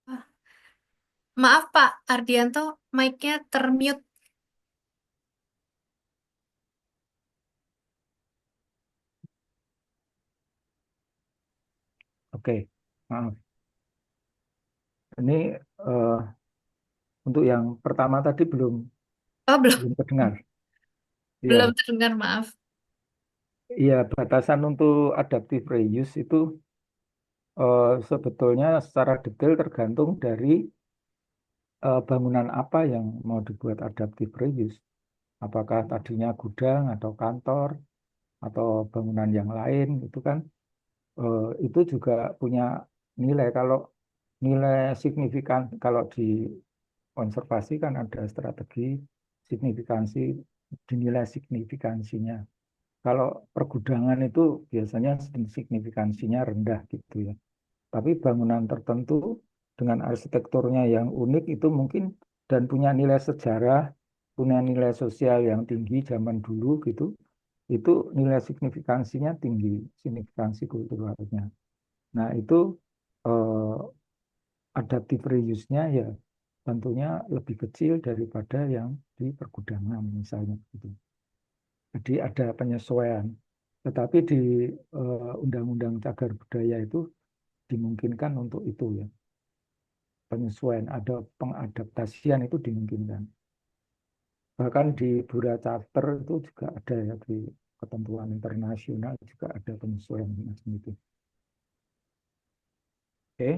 Ah, maaf Pak Ardianto, mic-nya termute. Oke, maaf. Ini eh, untuk yang pertama tadi belum Oh, belum, belum terdengar. belum Ya, terdengar, maaf. iya batasan untuk adaptive reuse itu sebetulnya secara detail tergantung dari bangunan apa yang mau dibuat adaptive reuse. Apakah tadinya gudang atau kantor atau bangunan yang lain itu kan itu juga punya nilai. Kalau nilai signifikan, kalau di konservasi kan ada strategi signifikansi, dinilai signifikansinya. Kalau pergudangan itu biasanya signifikansinya rendah gitu ya. Tapi bangunan tertentu dengan arsitekturnya yang unik itu mungkin dan punya nilai sejarah, punya nilai sosial yang tinggi zaman dulu gitu, itu nilai signifikansinya tinggi, signifikansi kulturalnya. Nah itu eh, adaptive reuse-nya ya tentunya lebih kecil daripada yang di pergudangan misalnya gitu. Jadi ada penyesuaian. Tetapi di Undang-Undang Cagar Budaya itu dimungkinkan untuk itu ya. Penyesuaian, ada pengadaptasian itu dimungkinkan. Bahkan di Bura Charter itu juga ada ya, di ketentuan internasional juga ada penyesuaian semacam itu. Oke.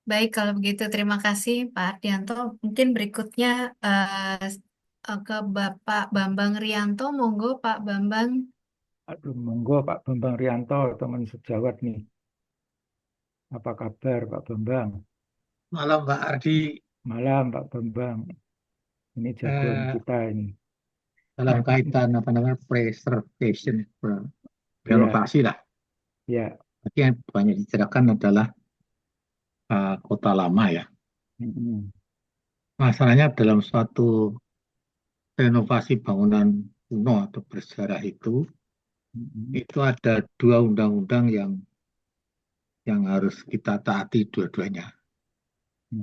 Baik, kalau begitu terima kasih Pak Ardianto. Mungkin berikutnya ke Bapak Bambang Rianto. Monggo Pak Bambang. Aduh, monggo Pak Bambang Rianto, teman sejawat nih. Apa kabar Pak Bambang? Malam Pak Ardi. Malam Pak Bambang. Ini jagoan Eh, kita ini. dalam kaitan apa namanya preservation, Ya, renovasi lah. ya. Tapi yang banyak dibicarakan adalah kota lama ya. Masalahnya dalam suatu renovasi bangunan kuno atau bersejarah itu ada dua undang-undang yang harus kita taati dua-duanya.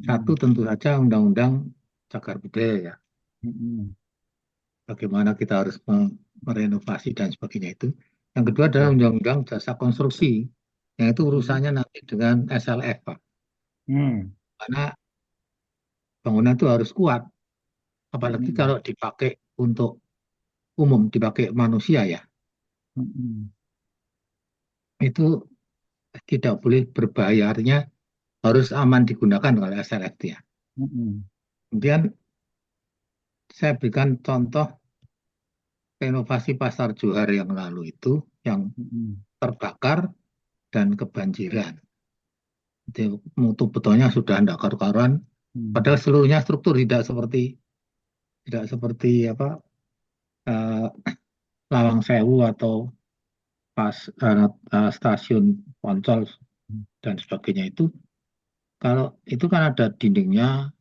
Satu tentu saja undang-undang cagar budaya ya. Bagaimana kita harus merenovasi dan sebagainya itu. Yang kedua adalah undang-undang jasa konstruksi, yang itu urusannya nanti dengan SLF, Pak. Karena bangunan itu harus kuat, apalagi kalau dipakai untuk umum, dipakai manusia ya. Itu tidak boleh berbahaya, artinya harus aman digunakan oleh SLF ya. Kemudian saya berikan contoh renovasi Pasar Johar yang lalu itu yang terbakar dan kebanjiran. Jadi, mutu betonnya sudah tidak karu-karuan, padahal seluruhnya struktur tidak seperti apa Lawang Sewu atau stasiun Poncol dan sebagainya itu. Kalau itu kan ada dindingnya,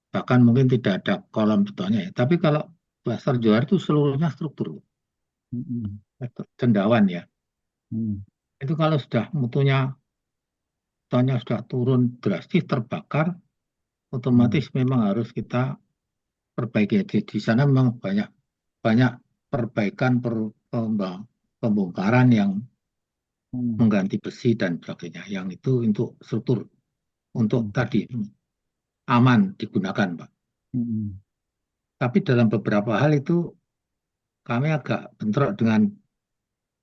bahkan mungkin tidak ada kolom betonnya ya. Tapi kalau Pasar Johar itu seluruhnya struktur, cendawan ya. Itu kalau sudah mutunya betonnya sudah turun drastis terbakar, otomatis memang harus kita perbaiki. Di sana memang banyak perbaikan pembongkaran yang mengganti besi dan sebagainya. Yang itu untuk struktur, untuk tadi aman digunakan, Pak. Tapi dalam beberapa hal itu kami agak bentrok dengan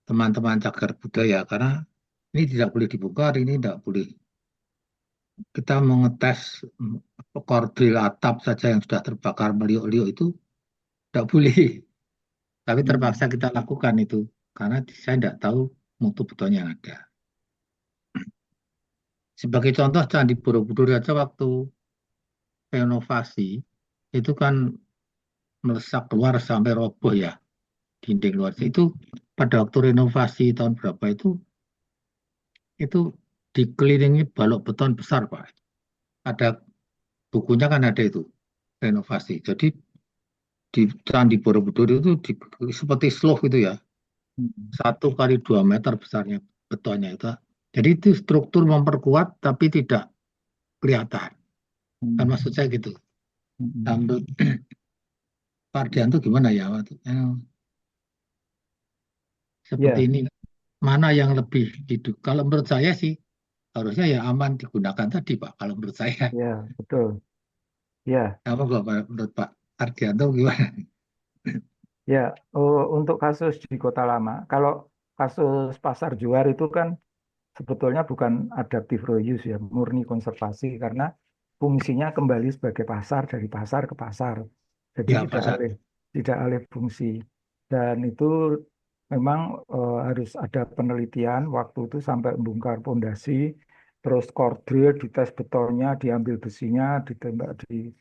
teman-teman cagar budaya karena ini tidak boleh dibongkar, ini tidak boleh. Kita mengetes kordil atap saja yang sudah terbakar meliuk-liuk itu tidak boleh. Tapi terpaksa kita lakukan itu karena saya tidak tahu mutu betonnya yang ada. Sebagai contoh Candi Borobudur saja waktu renovasi itu kan melesak keluar sampai roboh ya dinding luar. Itu pada waktu renovasi tahun berapa itu dikelilingi balok beton besar, Pak. Ada bukunya kan ada itu renovasi. Jadi di Candi Borobudur itu seperti slope itu ya, 1 x 2 meter besarnya betonnya itu. Jadi itu struktur memperkuat tapi tidak kelihatan. Kan maksud saya gitu. Menurut Pak Ardianto gimana ya waktu seperti ini? Mana yang lebih hidup? Kalau menurut saya sih harusnya ya aman digunakan tadi, Pak. Kalau menurut saya. Ya, betul. Ya. Apa menurut Pak Ardianto gimana? Ya, untuk kasus di Kota Lama, kalau kasus Pasar Johar itu kan sebetulnya bukan adaptive reuse ya, murni konservasi karena fungsinya kembali sebagai pasar dari pasar ke pasar. Jadi Ya, tidak alih fungsi. Dan itu memang harus ada penelitian waktu itu sampai membongkar pondasi, terus core drill, dites betonnya, diambil besinya, ditembak di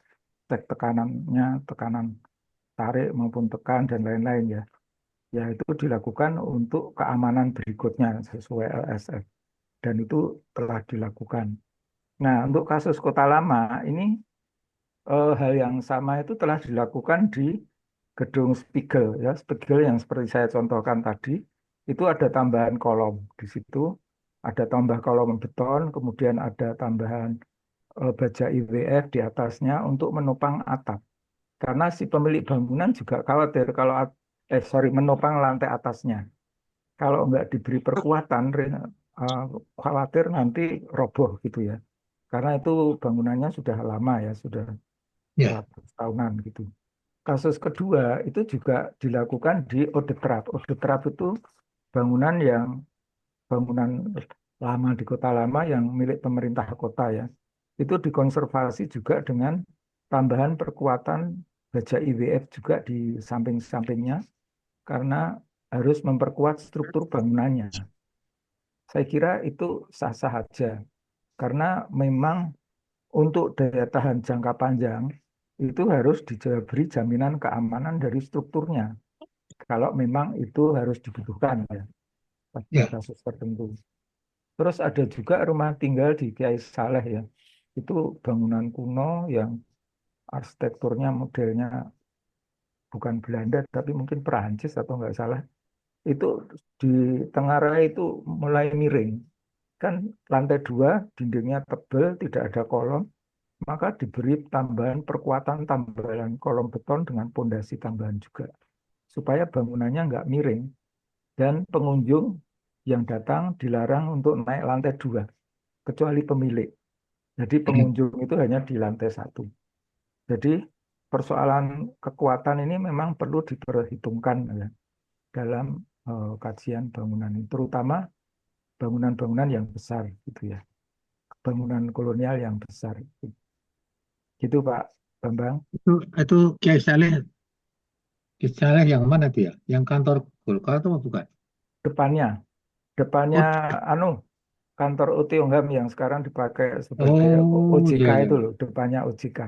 cek tekanannya, tekanan tarik maupun tekan dan lain-lain ya. Ya itu dilakukan untuk keamanan berikutnya sesuai LSF. Dan itu telah dilakukan. Nah, untuk kasus Kota Lama ini hal yang sama itu telah dilakukan di gedung Spiegel ya, Spiegel yang seperti saya contohkan tadi, itu ada tambahan kolom di situ, ada tambah kolom beton, kemudian ada tambahan baja IWF di atasnya untuk menopang atap. Karena si pemilik bangunan juga khawatir kalau menopang lantai atasnya. Kalau nggak diberi perkuatan, khawatir nanti roboh gitu ya. Karena itu bangunannya sudah lama ya, sudah 100 tahunan gitu. Kasus kedua itu juga dilakukan di Odetrap. Odetrap itu bangunan lama di Kota Lama yang milik pemerintah kota ya. Itu dikonservasi juga dengan tambahan perkuatan baja IWF juga di samping-sampingnya karena harus memperkuat struktur bangunannya. Saya kira itu sah-sah saja karena memang untuk daya tahan jangka panjang itu harus diberi jaminan keamanan dari strukturnya. Kalau memang itu harus dibutuhkan ya. pada Ya, kasus tertentu. Terus ada juga rumah tinggal di Kiai Saleh ya. Itu bangunan kuno yang arsitekturnya modelnya bukan Belanda tapi mungkin Perancis atau nggak salah. Itu di Tenggarai itu mulai miring. Kan lantai 2 dindingnya tebal, tidak ada kolom, maka diberi tambahan perkuatan tambahan kolom beton dengan pondasi tambahan juga. Supaya bangunannya nggak miring. Dan pengunjung yang datang dilarang untuk naik lantai 2, kecuali pemilik. Jadi pengunjung itu hanya di lantai 1. Jadi persoalan kekuatan ini memang perlu diperhitungkan ya, dalam kajian bangunan ini, terutama bangunan-bangunan yang besar gitu ya, bangunan kolonial yang besar. Gitu Pak Bambang. itu Kiai Saleh yang mana tuh ya? Yang kantor Golkar atau bukan? Depannya, depannya Oh, anu kantor Utiungham yang sekarang dipakai sebagai oh, OJK ya, ya. itu loh, depannya OJK.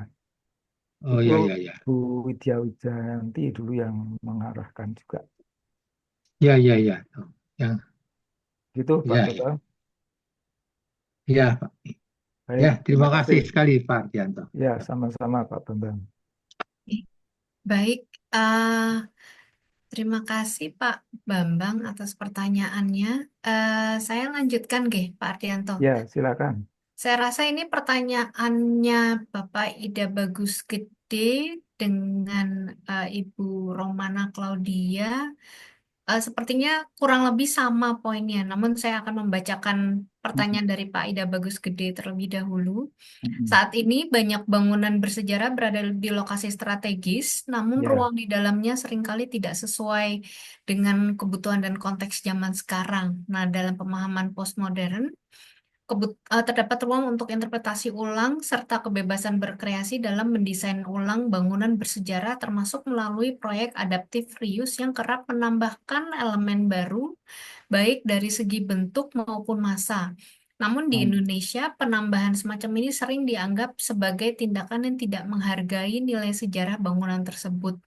Oh, Itu ya, ya, ya. Bu Widya Wijayanti dulu yang mengarahkan juga. Ya, ya, ya. Oh, yang, Gitu Pak ya, ya. Bambang. Ya, Pak. Baik, Ya, terima terima kasih. kasih sekali Pak Ardianto. Ya, sama-sama Pak Bambang. Baik, eh, terima kasih Pak Bambang atas pertanyaannya. Saya lanjutkan, Pak Ardianto. Ya, silakan. Saya rasa ini pertanyaannya Bapak Ida Bagus Gede dengan Ibu Romana Claudia sepertinya kurang lebih sama poinnya. Namun saya akan membacakan pertanyaan dari Pak Ida Bagus Gede terlebih dahulu. Mm-mm. Saat ini banyak bangunan bersejarah berada di lokasi strategis, namun Ya, ruang di dalamnya seringkali tidak sesuai dengan kebutuhan dan konteks zaman sekarang. Nah, dalam pemahaman postmodern, terdapat ruang untuk interpretasi ulang serta kebebasan berkreasi dalam mendesain ulang bangunan bersejarah termasuk melalui proyek adaptif reuse yang kerap menambahkan elemen baru baik dari segi bentuk maupun massa. Namun di Hmm. Indonesia, penambahan semacam ini sering dianggap sebagai tindakan yang tidak menghargai nilai sejarah bangunan tersebut.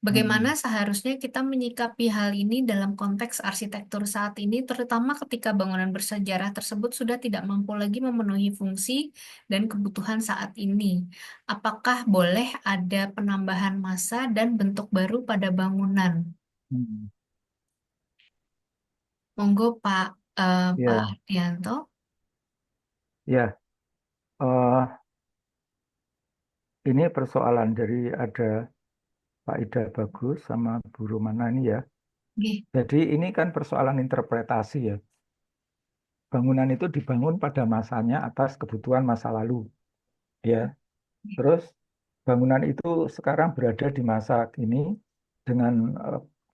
Bagaimana seharusnya kita menyikapi hal ini dalam konteks arsitektur saat ini, terutama ketika bangunan bersejarah tersebut sudah tidak mampu lagi memenuhi fungsi dan kebutuhan saat ini? Apakah boleh ada penambahan massa dan bentuk baru pada bangunan? Hmm. Monggo Pak Ya, Ardianto. ya. eh, ini persoalan dari ada Pak Ida Bagus sama Bu Romana ini ya. Nggih. Jadi ini kan persoalan interpretasi ya. Bangunan itu dibangun pada masanya atas kebutuhan masa lalu, ya. Terus bangunan itu sekarang berada di masa kini dengan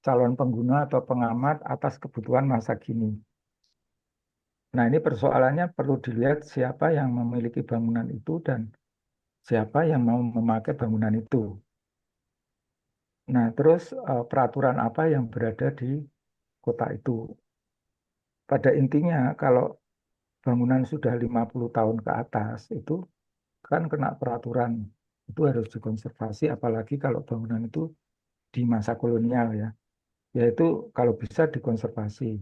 calon pengguna atau pengamat atas kebutuhan masa kini. Nah, ini persoalannya perlu dilihat siapa yang memiliki bangunan itu dan siapa yang mau memakai bangunan itu. Nah, terus peraturan apa yang berada di kota itu. Pada intinya, kalau bangunan sudah 50 tahun ke atas, itu kan kena peraturan. Itu harus dikonservasi, apalagi kalau bangunan itu di masa kolonial ya. Yaitu kalau bisa dikonservasi.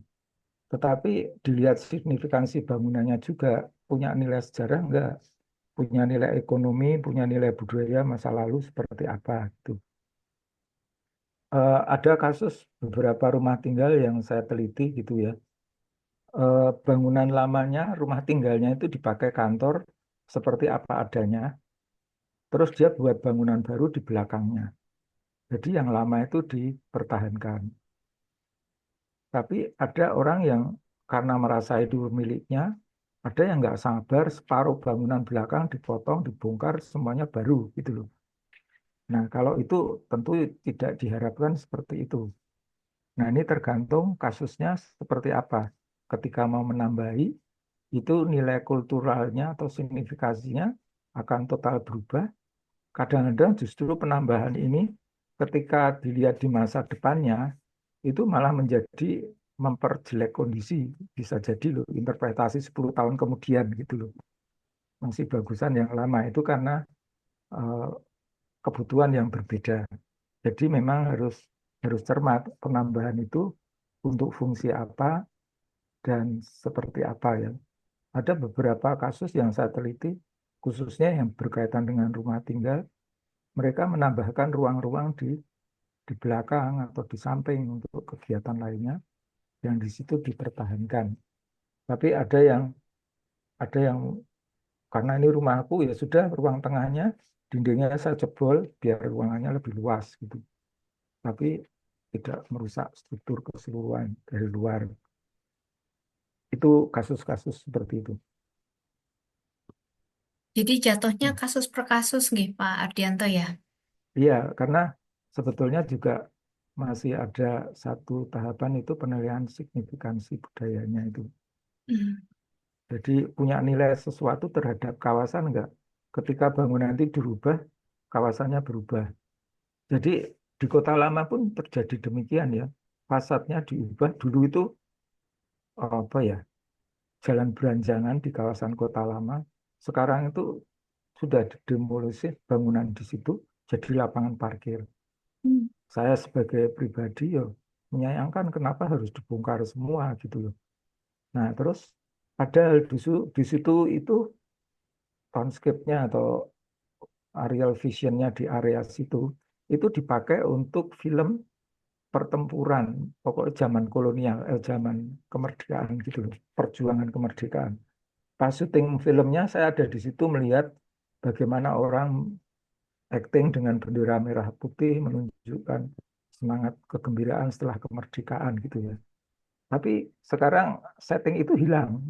Tetapi dilihat signifikansi bangunannya juga punya nilai sejarah enggak, punya nilai ekonomi, punya nilai budaya masa lalu seperti apa gitu. Ada kasus beberapa rumah tinggal yang saya teliti gitu ya. Bangunan lamanya, rumah tinggalnya itu dipakai kantor seperti apa adanya. Terus dia buat bangunan baru di belakangnya. Jadi yang lama itu dipertahankan. Tapi ada orang yang karena merasa itu miliknya, ada yang nggak sabar separuh bangunan belakang dipotong, dibongkar, semuanya baru gitu loh. Nah kalau itu tentu tidak diharapkan seperti itu. Nah ini tergantung kasusnya seperti apa. Ketika mau menambahi, itu nilai kulturalnya atau signifikasinya akan total berubah. Kadang-kadang justru penambahan ini ketika dilihat di masa depannya, itu malah menjadi memperjelek kondisi. Bisa jadi loh, interpretasi 10 tahun kemudian gitu loh. Masih bagusan yang lama itu karena eh, kebutuhan yang berbeda. Jadi memang harus cermat penambahan itu untuk fungsi apa, dan seperti apa ya. Ada beberapa kasus yang saya teliti, khususnya yang berkaitan dengan rumah tinggal, mereka menambahkan ruang-ruang di belakang atau di samping untuk kegiatan lainnya, yang di situ dipertahankan. Tapi ada yang karena ini rumahku ya sudah ruang tengahnya dindingnya saya jebol biar ruangannya lebih luas gitu. Tapi tidak merusak struktur keseluruhan dari luar. Itu kasus-kasus seperti itu. Jadi jatuhnya kasus per kasus nggih Pak Ardianto ya. Iya, karena sebetulnya juga masih ada satu tahapan itu penilaian signifikansi budayanya itu. Hmm. Jadi punya nilai sesuatu terhadap kawasan enggak? Ketika bangunan itu dirubah, kawasannya berubah. Jadi di kota lama pun terjadi demikian ya. Fasadnya diubah dulu itu apa ya? Jalan beranjangan di kawasan kota lama. Sekarang itu sudah didemolisi bangunan di situ jadi lapangan parkir. Saya sebagai pribadi ya menyayangkan kenapa harus dibongkar semua gitu loh. Nah, terus padahal di situ itu townscape-nya atau aerial vision-nya di area situ itu dipakai untuk film pertempuran, pokoknya zaman kolonial, zaman kemerdekaan gitu loh, perjuangan kemerdekaan. Pas syuting filmnya saya ada di situ melihat bagaimana orang acting dengan bendera merah putih menunjukkan semangat kegembiraan setelah kemerdekaan gitu ya. Tapi sekarang setting itu hilang.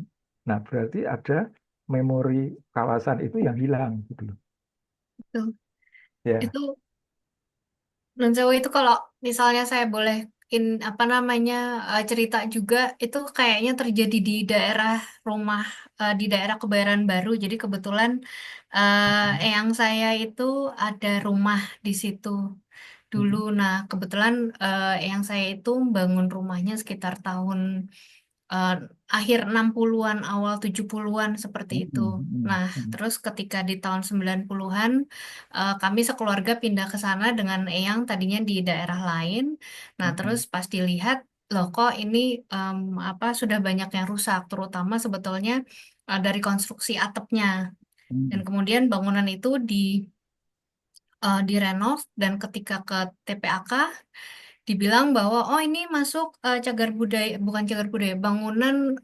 Nah, berarti ada memori kawasan itu yang hilang gitu loh. Betul. Ya. Itu Nun Sewu itu kalau misalnya saya boleh apa namanya cerita juga itu kayaknya terjadi di daerah rumah di daerah Kebayoran Baru. Jadi kebetulan eyang saya itu ada rumah di situ dulu. Nah, kebetulan eyang saya itu bangun rumahnya sekitar tahun eh, akhir 60-an, awal 70-an seperti itu. Nah, terus ketika di tahun 90-an, kami sekeluarga pindah ke sana dengan eyang tadinya di daerah lain. Nah, terus pas dilihat, loh kok ini apa sudah banyak yang rusak, terutama sebetulnya dari konstruksi atapnya. Dan kemudian bangunan itu direnov dan ketika ke TPAK dibilang bahwa oh ini masuk cagar budaya bukan cagar budaya bangunan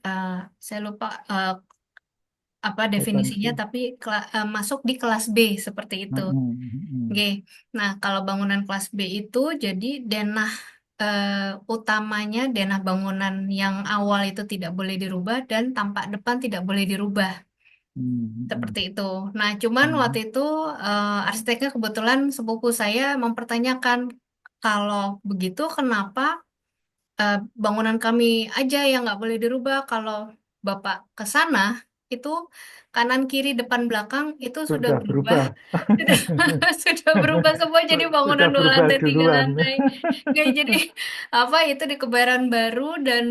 saya lupa apa definisinya tapi masuk di kelas B seperti itu. Oke. Nah, kalau bangunan kelas B itu jadi denah utamanya denah bangunan yang awal itu tidak boleh dirubah dan tampak depan tidak boleh dirubah. Seperti itu. Nah, cuman waktu itu arsiteknya kebetulan sepupu saya mempertanyakan kalau begitu kenapa bangunan kami aja yang nggak boleh dirubah. Kalau Bapak ke sana itu kanan kiri depan belakang itu sudah Sudah berubah. berubah. Sudah berubah semua jadi bangunan Sudah dua berubah lantai tiga duluan. lantai. Nggak, jadi apa itu di Kebayoran Baru dan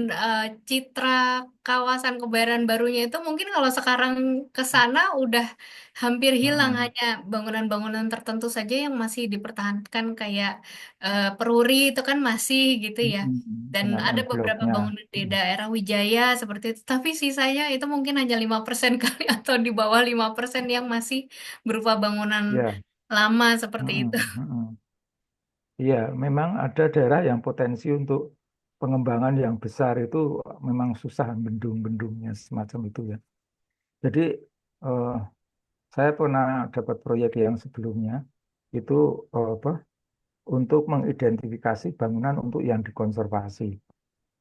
citra kawasan Kebayoran Barunya itu mungkin kalau sekarang ke sana udah hampir hilang, hanya bangunan-bangunan tertentu saja yang masih dipertahankan kayak Peruri itu kan masih gitu ya. Dan Dengan ada beberapa envelope-nya. bangunan di daerah Wijaya seperti itu, tapi sisanya itu mungkin hanya 5% kali atau di bawah 5% yang masih berupa bangunan Ya. lama seperti itu. Iya, memang ada daerah yang potensi untuk pengembangan yang besar itu memang susah bendung-bendungnya semacam itu ya. Jadi eh, saya pernah dapat proyek yang sebelumnya itu apa untuk mengidentifikasi bangunan untuk yang dikonservasi.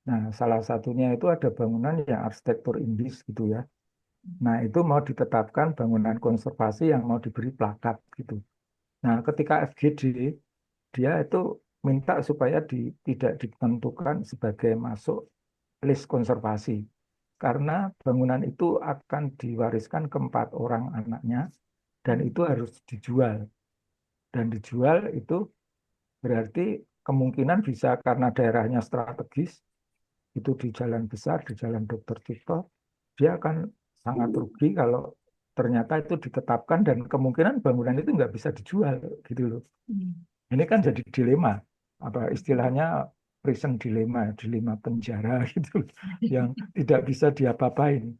Nah, salah satunya itu ada bangunan yang arsitektur indis gitu ya. Nah, itu mau ditetapkan bangunan konservasi yang mau diberi plakat gitu. Nah, ketika FGD dia itu minta supaya tidak ditentukan sebagai masuk list konservasi karena bangunan itu akan diwariskan ke 4 orang anaknya dan itu harus dijual dan dijual itu berarti kemungkinan bisa karena daerahnya strategis itu di jalan besar di jalan Dr. Cipto dia akan sangat rugi kalau ternyata itu ditetapkan dan kemungkinan bangunan itu nggak bisa dijual gitu loh. Ini kan jadi dilema apa istilahnya prison dilema penjara gitu, yang tidak bisa diapa-apain.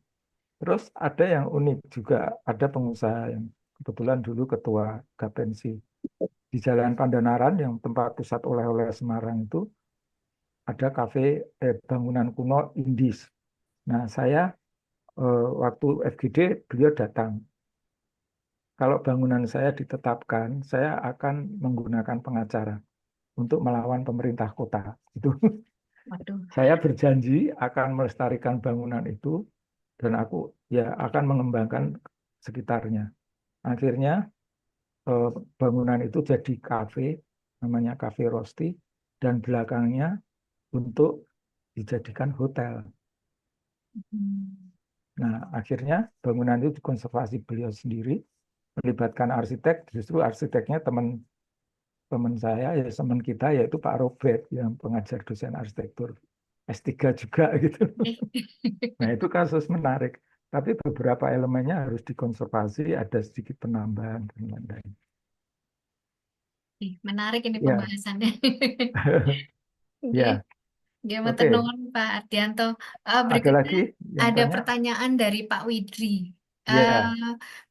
Terus ada yang unik juga, ada pengusaha yang kebetulan dulu ketua Gapensi di Jalan Pandanaran yang tempat pusat oleh-oleh Semarang itu ada kafe bangunan kuno Indis. Nah, saya waktu FGD beliau datang. Kalau bangunan saya ditetapkan, saya akan menggunakan pengacara untuk melawan pemerintah kota. Itu Waduh. saya berjanji akan melestarikan bangunan itu dan aku ya akan mengembangkan sekitarnya. Akhirnya bangunan itu jadi kafe, namanya Cafe Rosti, dan belakangnya untuk dijadikan hotel. Nah, akhirnya bangunan itu dikonservasi beliau sendiri, melibatkan arsitek, justru arsiteknya teman saya, ya teman kita, yaitu Pak Robert, yang pengajar dosen arsitektur S3 juga gitu. Nah, itu kasus menarik. Tapi beberapa elemennya harus dikonservasi, ada sedikit penambahan dan lain-lain. Menarik ini Ya, pembahasannya. Oke. ya, Ya, oke. matur nuwun Pak Ardianto. Ada Berikutnya lagi yang ada tanya? pertanyaan dari Pak Widri. Ya,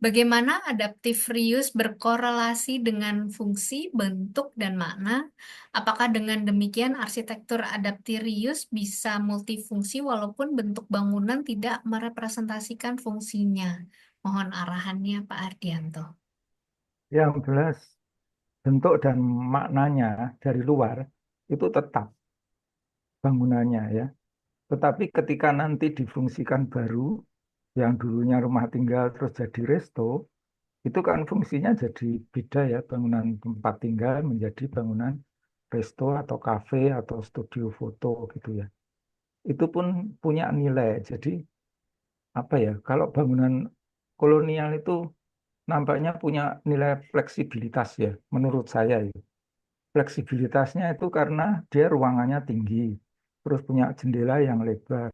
Bagaimana adaptive reuse berkorelasi dengan fungsi, bentuk, dan makna? Apakah dengan demikian arsitektur adaptive reuse bisa multifungsi walaupun bentuk bangunan tidak merepresentasikan fungsinya? Mohon arahannya Pak Ardianto. yang jelas bentuk dan maknanya dari luar itu tetap bangunannya ya. Tetapi ketika nanti difungsikan baru, yang dulunya rumah tinggal terus jadi resto, itu kan fungsinya jadi beda ya, bangunan tempat tinggal menjadi bangunan resto atau kafe atau studio foto gitu ya. Itu pun punya nilai. Jadi apa ya, kalau bangunan kolonial itu nampaknya punya nilai fleksibilitas ya, menurut saya ya. Fleksibilitasnya itu karena dia ruangannya tinggi, terus punya jendela yang lebar,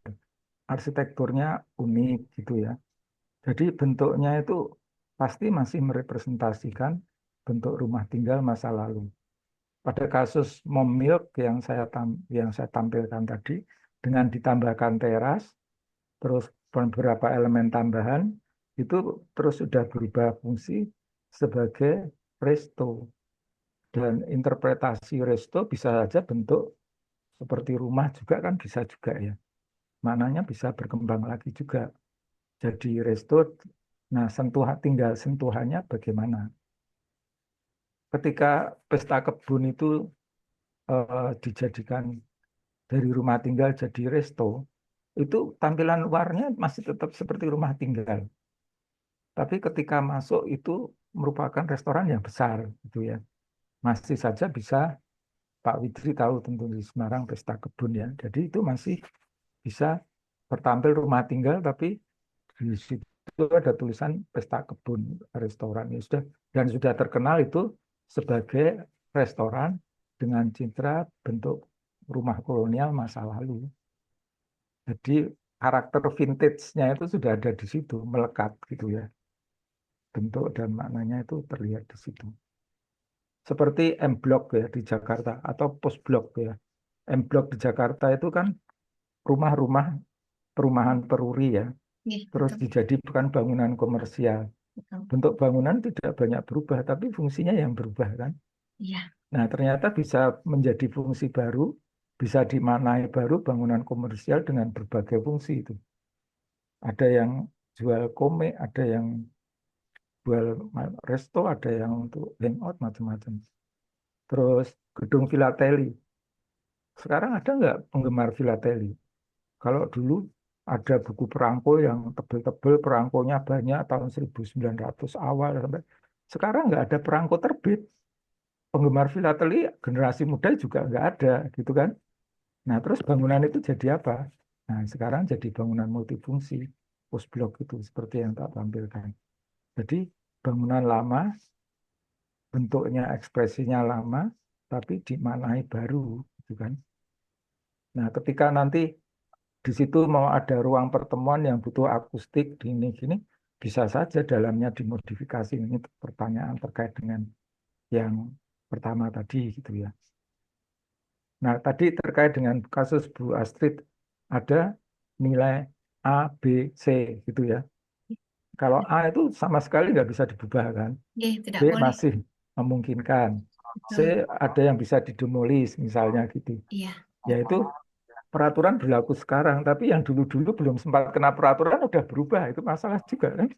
arsitekturnya unik gitu ya. Jadi bentuknya itu pasti masih merepresentasikan bentuk rumah tinggal masa lalu. Pada kasus Mom Milk yang saya tampilkan tadi, dengan ditambahkan teras, terus beberapa elemen tambahan, itu terus sudah berubah fungsi sebagai resto. Dan interpretasi resto bisa saja bentuk seperti rumah juga kan bisa juga ya. Maknanya bisa berkembang lagi juga. Jadi resto, nah tinggal sentuhannya bagaimana. Ketika pesta kebun itu dijadikan dari rumah tinggal jadi resto, itu tampilan luarnya masih tetap seperti rumah tinggal. Tapi ketika masuk itu merupakan restoran yang besar gitu ya. Masih saja bisa, Pak Widri tahu tentu di Semarang pesta kebun ya. Jadi itu masih bisa bertampil rumah tinggal tapi di situ ada tulisan pesta kebun restoran ya sudah, dan sudah terkenal itu sebagai restoran dengan citra bentuk rumah kolonial masa lalu. Jadi karakter vintage-nya itu sudah ada di situ, melekat gitu ya. Bentuk dan maknanya itu terlihat di situ. Seperti M Block ya di Jakarta atau Post Block ya. M Block di Jakarta itu kan rumah-rumah perumahan peruri ya. Ya, Terus betul, dijadikan bangunan komersial. betul. Bentuk bangunan tidak banyak berubah, tapi fungsinya yang berubah kan. Iya. Nah, ternyata bisa menjadi fungsi baru, bisa dimaknai baru bangunan komersial dengan berbagai fungsi itu. Ada yang jual komik, ada yang jual resto, ada yang untuk hangout, macam-macam. Terus gedung filateli. Sekarang ada nggak penggemar filateli? Kalau dulu ada buku perangko yang tebel-tebel, perangkonya banyak tahun 1900 awal sampai sekarang nggak ada perangko terbit. Penggemar filateli generasi muda juga nggak ada, gitu kan? Nah, terus bangunan itu jadi apa? Nah, sekarang jadi bangunan multifungsi, post blok itu seperti yang tak tampilkan. Jadi bangunan lama, bentuknya, ekspresinya lama, tapi dimaknai baru, gitu kan? Nah, ketika nanti di situ mau ada ruang pertemuan yang butuh akustik gini-gini, bisa saja dalamnya dimodifikasi. Ini pertanyaan terkait dengan yang pertama tadi gitu ya. Nah, tadi terkait dengan kasus Bu Astrid, ada nilai A, B, C gitu ya. Kalau A itu sama sekali nggak bisa diubah kan. B tidak boleh. masih memungkinkan. C Betul. ada yang bisa didemolis misalnya gitu. Iya. Yaitu peraturan berlaku sekarang, tapi yang dulu-dulu belum sempat kena peraturan udah berubah. Itu masalah juga kan.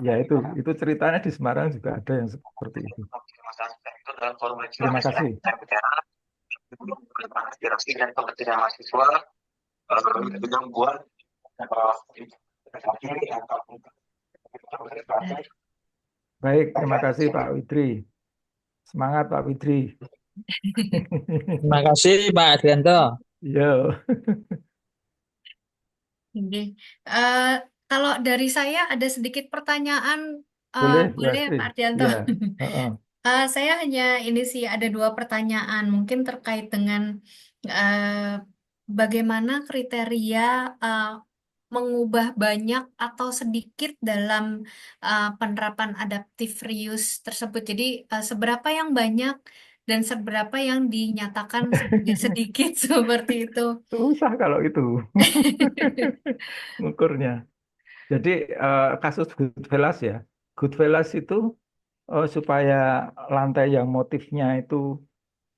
Ya itu ceritanya di Semarang juga ada yang seperti itu. Terima kasih. Baik, terima kasih Pak Widri. Semangat Pak Widri. Terima kasih Pak Adrianto. Yo. Oke. Eh, Kalau dari saya ada sedikit pertanyaan, Boleh Bu boleh Astrid. Pak Ardianto? Ya. Heeh. Saya hanya ini sih ada dua pertanyaan, mungkin terkait dengan eh, bagaimana kriteria eh, mengubah banyak atau sedikit dalam penerapan adaptive reuse tersebut. Jadi seberapa yang banyak dan seberapa yang dinyatakan sebagai sedikit seperti itu. Susah kalau itu ngukurnya. Jadi kasus Goodfellas ya. Goodfellas itu supaya lantai yang motifnya itu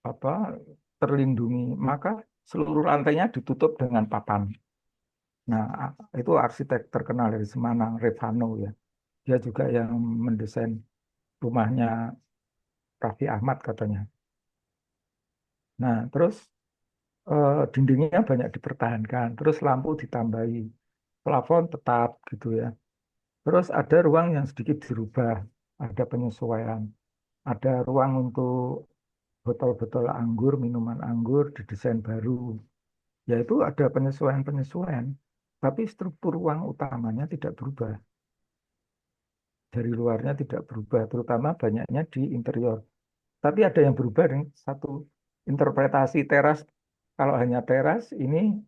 apa terlindungi, maka seluruh lantainya ditutup dengan papan. Nah, itu arsitek terkenal dari Semarang, Revano ya. Dia juga yang mendesain rumahnya Raffi Ahmad katanya. Nah, terus dindingnya banyak dipertahankan, terus lampu ditambahi, plafon tetap gitu ya. Terus ada ruang yang sedikit dirubah, ada penyesuaian, ada ruang untuk botol-botol anggur, minuman anggur didesain baru. Yaitu ada penyesuaian-penyesuaian, tapi struktur ruang utamanya tidak berubah. Dari luarnya tidak berubah, terutama banyaknya di interior. Tapi ada yang berubah dengan satu interpretasi teras. Kalau hanya teras, ini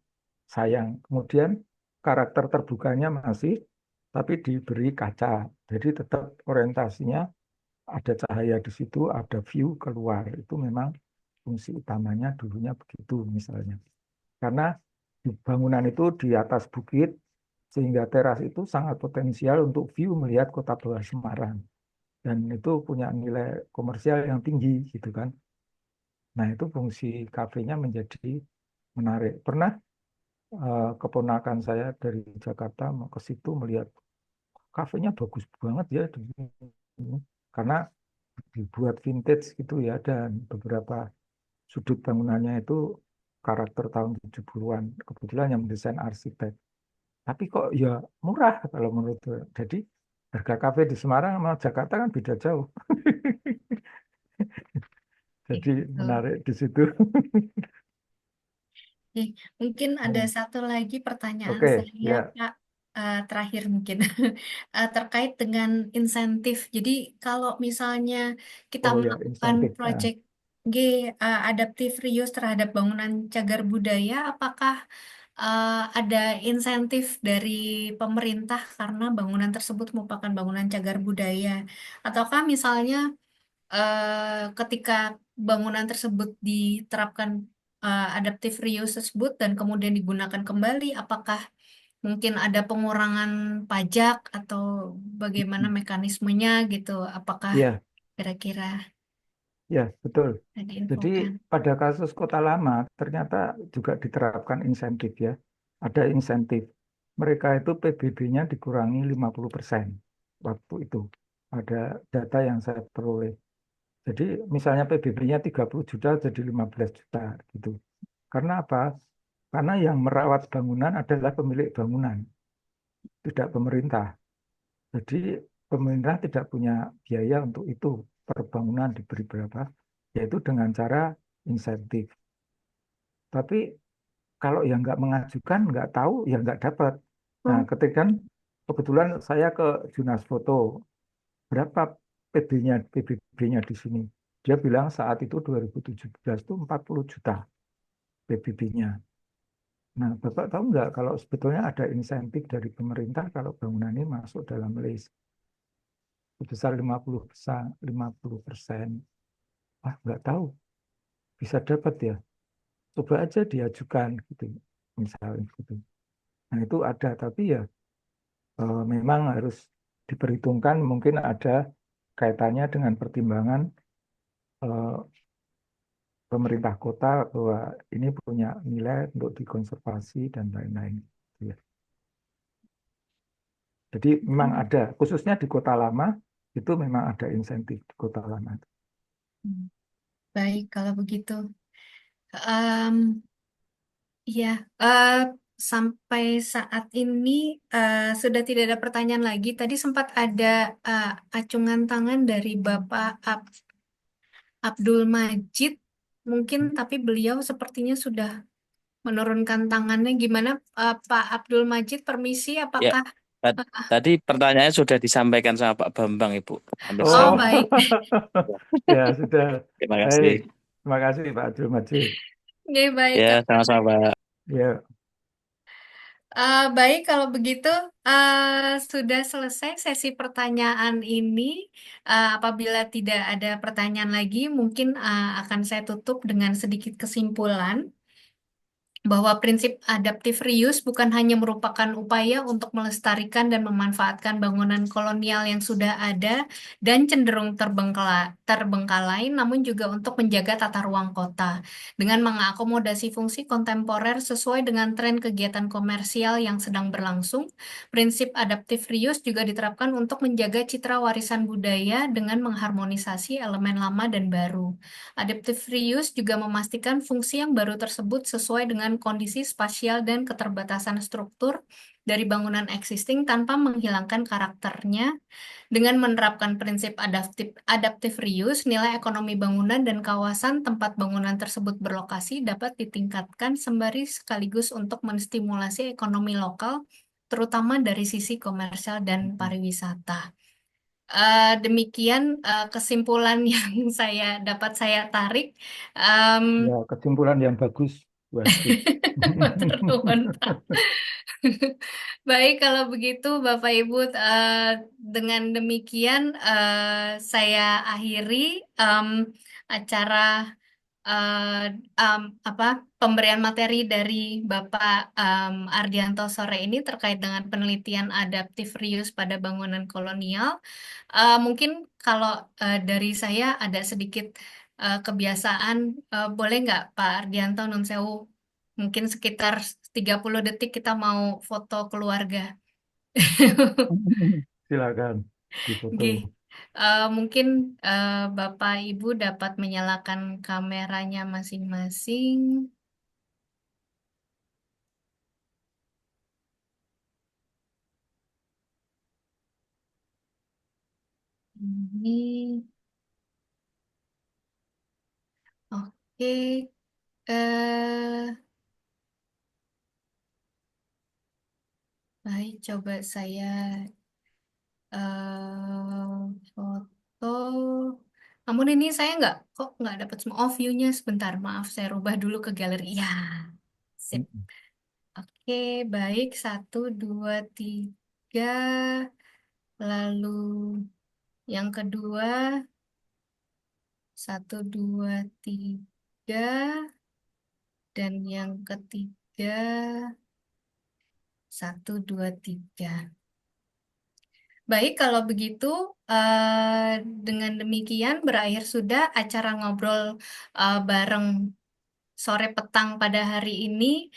sayang. Kemudian karakter terbukanya masih, tapi diberi kaca. Jadi tetap orientasinya ada cahaya di situ, ada view keluar. Itu memang fungsi utamanya dulunya begitu misalnya. Karena di bangunan itu di atas bukit, sehingga teras itu sangat potensial untuk view melihat kota bawah Semarang. Dan itu punya nilai komersial yang tinggi gitu kan. Nah itu fungsi kafenya menjadi menarik. Pernah keponakan saya dari Jakarta mau ke situ melihat kafenya bagus banget ya. Karena dibuat vintage gitu ya. Dan beberapa sudut bangunannya itu karakter tahun 70-an. Kebetulan yang mendesain arsitek. Tapi kok ya murah kalau menurut saya. Jadi harga kafe di Semarang sama Jakarta kan beda jauh. Jadi menarik di situ. Mungkin ada satu lagi pertanyaan Oke, saya, ya. Pak, terakhir mungkin terkait dengan insentif. Jadi kalau misalnya kita Oh ya, melakukan insentif. proyek adaptive reuse terhadap bangunan cagar budaya, apakah ada insentif dari pemerintah karena bangunan tersebut merupakan bangunan cagar budaya? Ataukah misalnya ketika bangunan tersebut diterapkan adaptive reuse tersebut dan kemudian digunakan kembali, apakah mungkin ada pengurangan pajak atau bagaimana mekanismenya gitu? Apakah Ya, kira-kira ya, betul. ada Jadi diinfokan? pada kasus Kota Lama ternyata juga diterapkan insentif ya. Ada insentif. Mereka itu PBB-nya dikurangi 50% waktu itu. Ada data yang saya peroleh. Jadi misalnya PBB-nya 30 juta jadi 15 juta gitu. Karena apa? Karena yang merawat bangunan adalah pemilik bangunan, tidak pemerintah. Jadi pemerintah tidak punya biaya untuk itu. Per bangunan diberi berapa, yaitu dengan cara insentif. Tapi kalau yang nggak mengajukan, nggak tahu, ya nggak dapat. Nah, ketika kebetulan saya ke Junas Foto, berapa PBB-nya di sini? Dia bilang saat itu 2017 itu 40 juta PBB-nya. Nah, Bapak tahu nggak kalau sebetulnya ada insentif dari pemerintah kalau bangunan ini masuk dalam list sebesar 50%. nggak tahu, bisa dapat ya. Coba aja diajukan gitu, misalnya gitu. Nah itu ada, tapi ya memang harus diperhitungkan, mungkin ada kaitannya dengan pertimbangan eh, pemerintah kota bahwa ini punya nilai untuk dikonservasi dan lain-lain. Gitu ya. Jadi memang ada, khususnya di kota lama, itu memang ada insentif di kota lama. Baik, kalau begitu. Em, ya, eh, sampai saat ini sudah tidak ada pertanyaan lagi. Tadi sempat ada acungan tangan dari Bapak Abdul Majid, mungkin, tapi beliau sepertinya sudah menurunkan tangannya. Gimana, Pak Abdul Majid? Permisi, Ya, apakah? tadi pertanyaannya sudah disampaikan sama Pak Bambang, Ibu. Hampir Oh, sama. baik. Ya sudah. Terima Baik, kasih. terima kasih Pak Abdul Majid. Oke, baik. Ya, sama-sama, Pak. Ya, Baik, kalau begitu sudah selesai sesi pertanyaan ini. Apabila tidak ada pertanyaan lagi, mungkin akan saya tutup dengan sedikit kesimpulan bahwa prinsip adaptive reuse bukan hanya merupakan upaya untuk melestarikan dan memanfaatkan bangunan kolonial yang sudah ada dan cenderung terbengkalai, namun juga untuk menjaga tata ruang kota dengan mengakomodasi fungsi kontemporer sesuai dengan tren kegiatan komersial yang sedang berlangsung. Prinsip adaptive reuse juga diterapkan untuk menjaga citra warisan budaya dengan mengharmonisasi elemen lama dan baru. Adaptive reuse juga memastikan fungsi yang baru tersebut sesuai dengan kondisi spasial dan keterbatasan struktur dari bangunan existing tanpa menghilangkan karakternya. Dengan menerapkan prinsip adaptive reuse, nilai ekonomi bangunan dan kawasan tempat bangunan tersebut berlokasi dapat ditingkatkan sembari sekaligus untuk menstimulasi ekonomi lokal, terutama dari sisi komersial dan pariwisata. Demikian kesimpulan yang dapat saya tarik. ya kesimpulan yang bagus, Bu Astrid. Matur nuwun, Pak. Baik, kalau begitu Bapak Ibu, dengan demikian saya akhiri acara pemberian materi dari Bapak Ardianto sore ini terkait dengan penelitian adaptive reuse pada bangunan kolonial. Mungkin kalau dari saya ada sedikit kebiasaan, boleh nggak Pak Ardianto, Nun Sewu, mungkin sekitar 30 detik kita mau foto keluarga. Silakan difoto. Oke. Mungkin Bapak Ibu dapat menyalakan kameranya masing-masing. Ini. Oke. Baik, coba saya foto. Namun ini saya kok nggak dapat semua. Oh, view-nya sebentar. Maaf, saya rubah dulu ke galeri. Ya, sip. Oke, baik. 1, 2, 3. Lalu yang kedua. 1, 2, 3. Dan yang ketiga. 1, 2, 3. Baik, kalau begitu, dengan demikian berakhir sudah acara ngobrol bareng sore petang pada hari ini.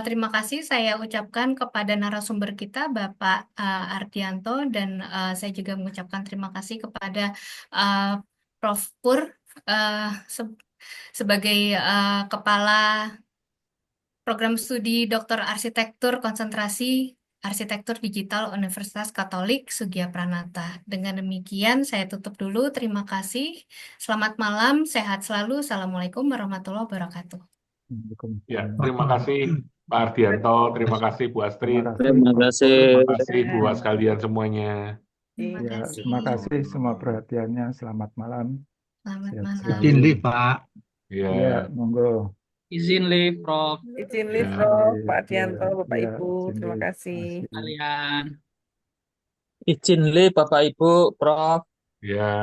Terima kasih saya ucapkan kepada narasumber kita, Bapak Ardianto, dan saya juga mengucapkan terima kasih kepada Prof. Pur sebagai Kepala Program Studi Doktor Arsitektur Konsentrasi Arsitektur Digital Universitas Katolik Sugiya-Pranata. Dengan demikian saya tutup dulu. Terima kasih. Selamat malam, sehat selalu. Assalamualaikum warahmatullahi wabarakatuh. Ya, terima kasih Pak Ardianto, terima kasih Bu Astrid, Terima kasih. terima kasih buat sekalian semuanya. Terima Ya, kasih. terima kasih semua perhatiannya. Selamat malam. Selamat Sehat malam. selalu. Izin live, Pak. Ya, Ya, monggo. Izin live, Prof. Izin Ya. live, Prof. Pak Ya, Ardianto, Bapak ya, Ibu. izin Terima live. kasih. Terima kasih. Kalian. Izin live, Bapak Ibu, Prof. Ya.